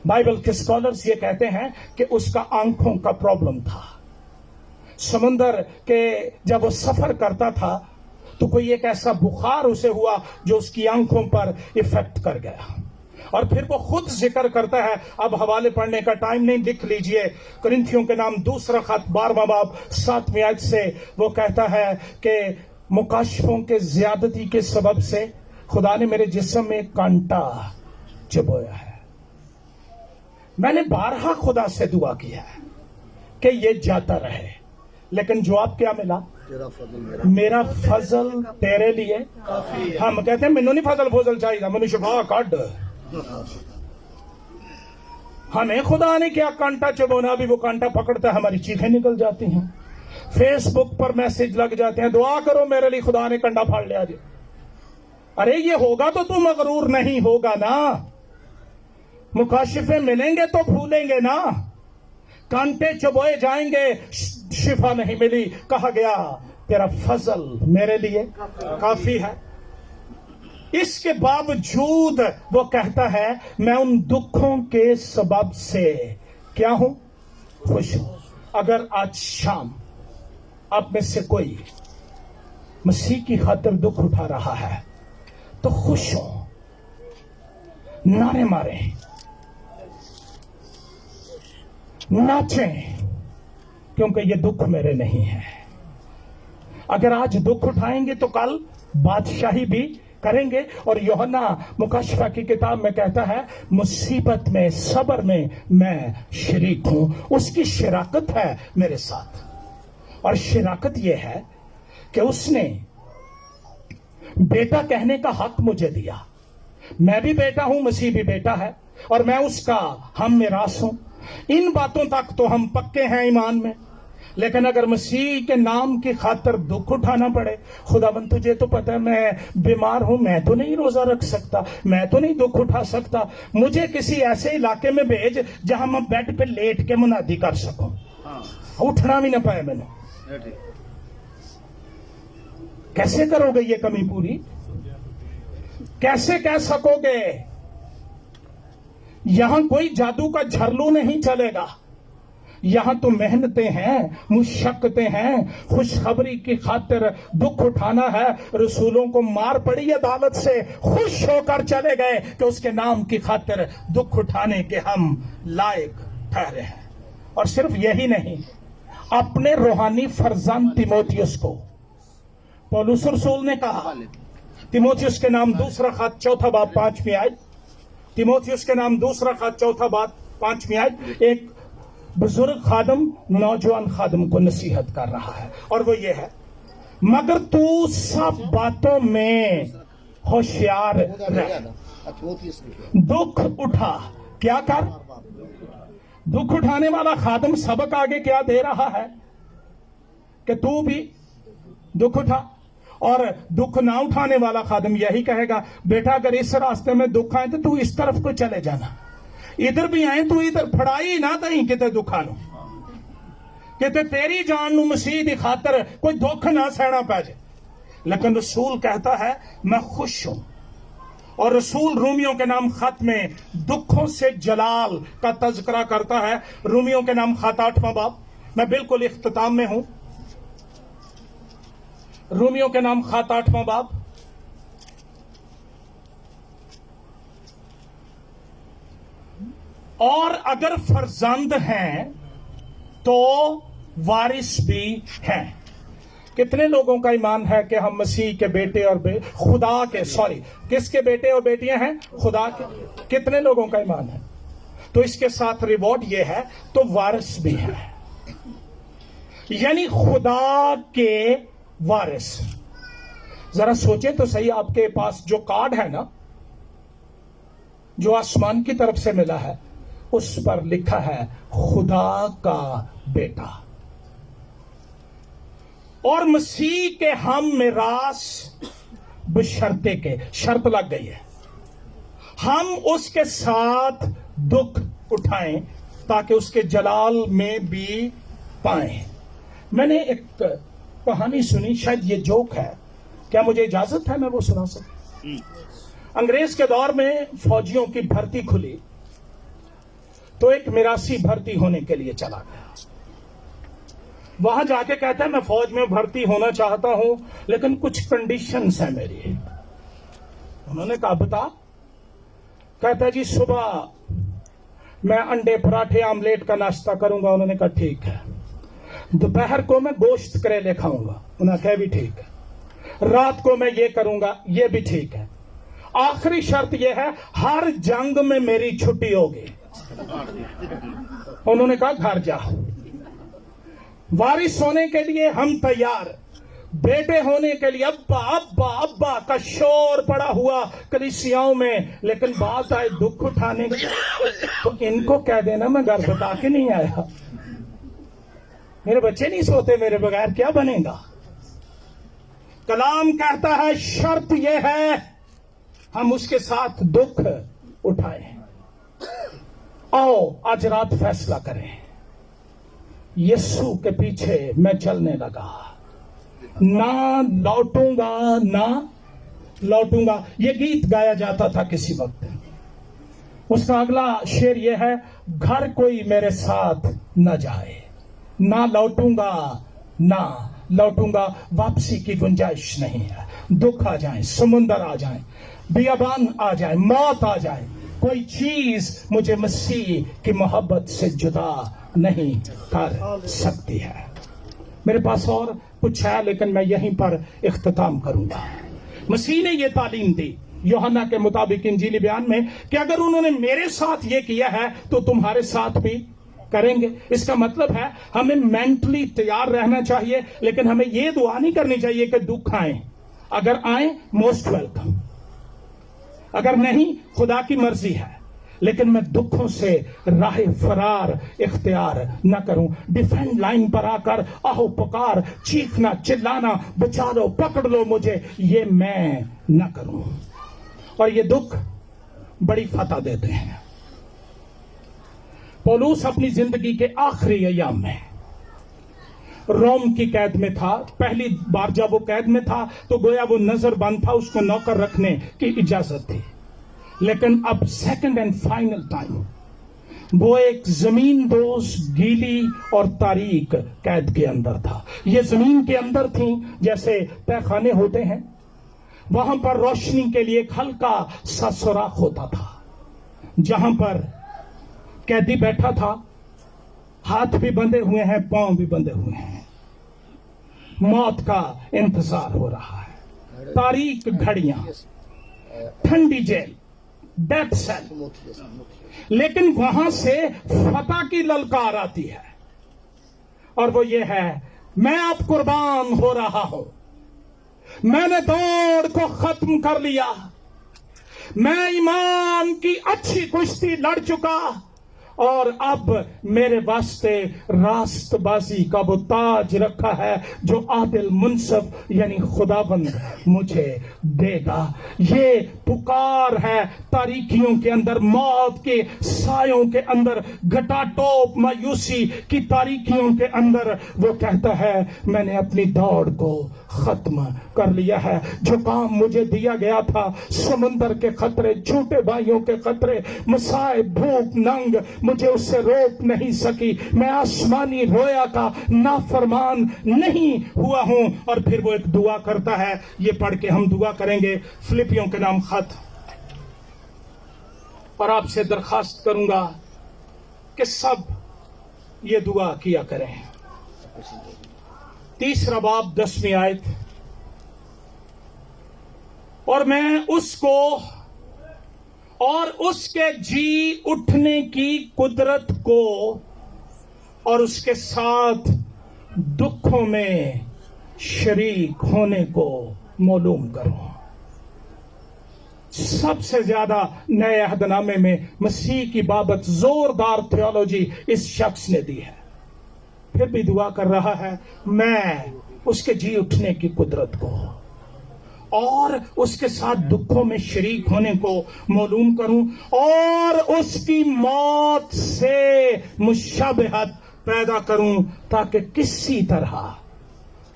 बाइबल के स्कॉलर्स ये कहते हैं कि उसका आंखों का प्रॉब्लम था। समुंदर के जब वो सफर करता था तो कोई एक ऐसा बुखार उसे हुआ जो उसकी आंखों पर इफेक्ट कर गया, और फिर वो खुद जिक्र करता है। अब हवाले पढ़ने का टाइम नहीं, लिख लीजिए। कुरिन्थियों के नाम दूसरा खत 12वां बाब 7वीं आयत से वो कहता है कि मुकाशफों के ज्यादती के सबब से खुदा ने मेरे जिस्म में कांटा चुभोया है। मैंने 12 खुदा से दुआ किया है कि ये जाता रहे, लेकिन जवाब क्या मिला? तेरा फजल मेरा फजल तेरे लिए काफी है। हम कहते हैं मैनू नहीं फजल फजल चाहिए, मैनू शफा कड। हमें खुदा ने क्या कांटा चुभोना, अभी वो कांटा पकड़ता है हमारी चीखें निकल जाती हैं, फेसबुक पर मैसेज लग जाते हैं दुआ करो मेरे लिए खुदा ने कंडा फाड़ लिया जी। अरे ये होगा तो तू मगरूर नहीं होगा ना, मुकाशिफे मिलेंगे तो फूलेंगे ना, कांटे चुभोए जाएंगे, शिफा नहीं मिली। कहा गया तेरा फजल मेरे लिए काफी है। इसके बावजूद वो कहता है मैं उन दुखों के सबब से क्या हूं? खुश हूं। अगर आज शाम आप में से कोई मसीह की खातिर दुख उठा रहा है तो खुश हो, नारे मारे, नाचें, क्योंकि ये दुख मेरे नहीं है। अगर आज दुख उठाएंगे तो कल बादशाही भी करेंगे। और यूहन्ना मुकाशफा की किताब में कहता है मुसीबत में, सब्र में मैं शरीक हूं। उसकी शराकत है मेरे साथ, और शराकत यह है कि उसने बेटा कहने का हक मुझे दिया। मैं भी बेटा हूं, मसीह भी बेटा है, और मैं उसका हम मिरास हूं। इन बातों तक तो हम पक्के हैं ईमान में, लेकिन अगर मसीह के नाम की खातिर दुख उठाना पड़े, खुदाबंद तुझे तो पता है मैं बीमार हूं, मैं तो नहीं रोजा रख सकता, मैं तो नहीं दुख उठा सकता, मुझे किसी ऐसे इलाके में भेज जहां मैं बेड पे लेट के मुनादी कर सकूं, उठना भी ना पाए मैंने। कैसे करोगे ये कमी पूरी? कैसे कह सकोगे? यहां कोई जादू का झरलू नहीं चलेगा। यहां तो मेहनतें हैं, मुशक्कतें हैं, खुशखबरी की खातिर दुख उठाना है। रसूलों को मार पड़ी अदालत से, खुश होकर चले गए कि उसके नाम की खातिर दुख उठाने के हम लायक ठहरे हैं। और सिर्फ यही नहीं, अपने रूहानी फर्जंद तिमोथियस को पौलुस रसूल ने कहा, तिमोथियस के नाम दूसरा खत चौथा बाब 5वीं आयत, तिमोथियस के नाम दूसरा खत चौथा बाब 5वीं आयत, एक बुजुर्ग खादम नौजवान खादम को नसीहत कर रहा है, और वो ये है, मगर तू सब बातों में होशियार रह, दुख उठा। क्या कर? दुख उठाने वाला खादम सबक आगे क्या दे रहा है कि तू भी दुख उठा, और दुख ना उठाने वाला खादम यही कहेगा, बेटा अगर इस रास्ते में दुख आए तो तू इस तरफ को चले जाना, इधर भी आए तू इधर फड़ाई ना दई किते दुखा नु, किते तेरी जान नु मसीह दी खातर कोई दुख ना सहना पै जाए। लेकिन रसूल कहता है मैं खुश हूं, और रसूल रूमियों के नाम खत में दुखों से जलाल का तज़किरा करता है। रूमियों के नाम खत 8वां बाब, मैं बिल्कुल इख्तिताम में हूं। रूमियों के नाम खत 8वां बाब, और अगर फर्जंद हैं तो वारिस भी हैं। कितने लोगों का ईमान है कि हम मसीह के बेटे और खुदा के, सॉरी, किसके बेटे और बेटियां हैं? खुदा के। कितने लोगों का ईमान है? तो इसके साथ रिवॉर्ड ये है, तो वारिस भी है, यानी खुदा के वारिस। जरा सोचें तो सही, आपके पास जो कार्ड है ना, जो आसमान की तरफ से मिला है, उस पर लिखा है खुदा का बेटा, और मसीह के हम मिरास बशर्ते के, शर्त लग गई है, हम उसके साथ दुख उठाएं ताकि उसके जलाल में भी पाएं। मैंने एक कहानी सुनी, शायद ये जोक है, क्या मुझे इजाजत है मैं वो सुना सकूं? अंग्रेज के दौर में फौजियों की भर्ती खुली, तो एक मिरासी भर्ती होने के लिए चला गया। वहां जाके कहता है मैं फौज में भर्ती होना चाहता हूं, लेकिन कुछ कंडीशंस है मेरी। उन्होंने कहा बता। कहता है जी सुबह मैं अंडे पराठे आमलेट का नाश्ता करूंगा। उन्होंने कहा ठीक है। दोपहर को मैं गोश्त करेले खाऊंगा। उन्होंने कहा भी ठीक है। रात को मैं ये करूंगा, ये भी ठीक है। आखिरी शर्त यह है हर जंग में मेरी छुट्टी होगी। उन्होंने कहा घर जा, वारिस होने के लिए हम तैयार, बेटे होने के लिए अब्बा अब्बा अब्बा का शोर पड़ा हुआ कलीसियाओं में, लेकिन बात आए दुख उठाने की तो इनको कह देना मैं घर बता के नहीं आया, मेरे बच्चे नहीं सोते मेरे बगैर, क्या बनेगा। कलाम कहता है शर्त यह है हम उसके साथ दुख उठाएं। आओ आज रात फैसला करें, यीशु के पीछे मैं चलने लगा, ना लौटूंगा ना लौटूंगा। ये गीत गाया जाता था किसी वक्त। उसका अगला शेर ये है, घर कोई मेरे साथ न जाए, ना लौटूंगा ना लौटूंगा। वापसी की गुंजाइश नहीं है। दुख आ जाए, समुंदर आ जाए, बियाबान आ जाए, मौत आ जाए, कोई चीज मुझे मसीह की मोहब्बत से जुदा नहीं कर सकती है। मेरे पास और कुछ है, लेकिन मैं यहीं पर इख्तिताम करूंगा। मसीह ने यह तालीम दी यूहन्ना के मुताबिक इंजीली बयान में कि अगर उन्होंने मेरे साथ ये किया है तो तुम्हारे साथ भी करेंगे। इसका मतलब है हमें मेंटली तैयार रहना चाहिए, लेकिन हमें ये दुआ नहीं करनी चाहिए कि दुख आए। अगर आए मोस्ट वेलकम, अगर नहीं खुदा की मर्जी है, लेकिन मैं दुखों से राह फरार इख्तियार न करूं। डिफेंड लाइन पर आकर आहो पुकार, चीखना चिल्लाना, बचा लो पकड़ लो मुझे, ये मैं न करूं। और ये दुख बड़ी फतह देते हैं। पौलुस अपनी जिंदगी के आखिरी अय्याम में रोम की कैद में था। पहली बार जब वो कैद में था तो गोया वो नजरबंद था, उसको नौकर रखने की इजाजत थी। लेकिन अब सेकंड एंड फाइनल टाइम वो एक जमीन दोष गीली और तारीक कैद के अंदर था। ये जमीन के अंदर थी जैसे तहखाने होते हैं, वहां पर रोशनी के लिए एक हल्का सा सुराख होता था। जहां पर कैदी बैठा था, हाथ भी बंधे हुए हैं, पांव भी बंधे हुए हैं, मौत का इंतजार हो रहा है, तारीक घड़ियां, ठंडी जेल, डेथ सेल, लेकिन वहां से फतह की ललकार आती है और वो ये है, मैं अब कुर्बान हो रहा हूं, मैंने दौड़ को खत्म कर लिया, मैं ईमान की अच्छी कुश्ती लड़ चुका और अब मेरे वास्ते रास्तबाजी का वो ताज रखा है जो आदिल मुनसफ यानी खुदाबंद मुझे देगा। ये पुकार है तारीकियों के अंदर, मौत के सायों के अंदर, घटाटोप मायूसी की तारीकियों के अंदर वो कहता है मैंने अपनी दौड़ को खत्म कर लिया है। जो काम मुझे दिया गया था, समंदर के खतरे, झूठे भाइयों के खतरे, मसाइब, भूख, नंग मुझे उससे रोक नहीं सकी। मैं आसमानी रोया का नाफरमान नहीं हुआ हूं। और फिर वो एक दुआ करता है, ये पढ़ के हम दुआ करेंगे, फिलिपियों के नाम खत। और आपसे दरखास्त करूंगा कि सब ये दुआ किया करें। 3 बाब 10वीं आयत। और मैं उसको और उसके जी उठने की कुदरत को और उसके साथ दुखों में शरीक होने को मालूम करूं। सबसे ज्यादा नए अहदनामे में मसीह की बाबत जोरदार थियोलॉजी इस शख्स ने दी है। फिर भी दुआ कर रहा है, मैं उसके जी उठने की कुदरत को और उसके साथ दुखों में शरीक होने को मालूम करूं और उसकी मौत से मुशाबहत पैदा करूं, ताकि किसी तरह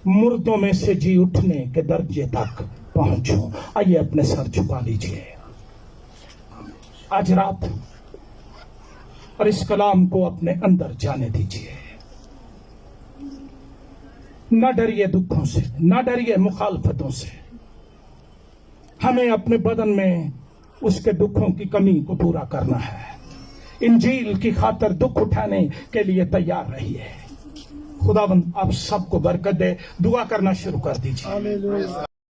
मुर्दों में से जी उठने के दर्जे तक पहुंचूं। आइए अपने सर झुका लीजिए आज रात और इस कलाम को अपने अंदर जाने दीजिए। न डरिए दुखों से, न डरिए मुखालफतों से। हमें अपने बदन में उसके दुखों की कमी को पूरा करना है। इंजील की खातिर दुख उठाने के लिए तैयार रहिए। खुदावंद आप सबको बरकत दे। दुआ करना शुरू कर दीजिए।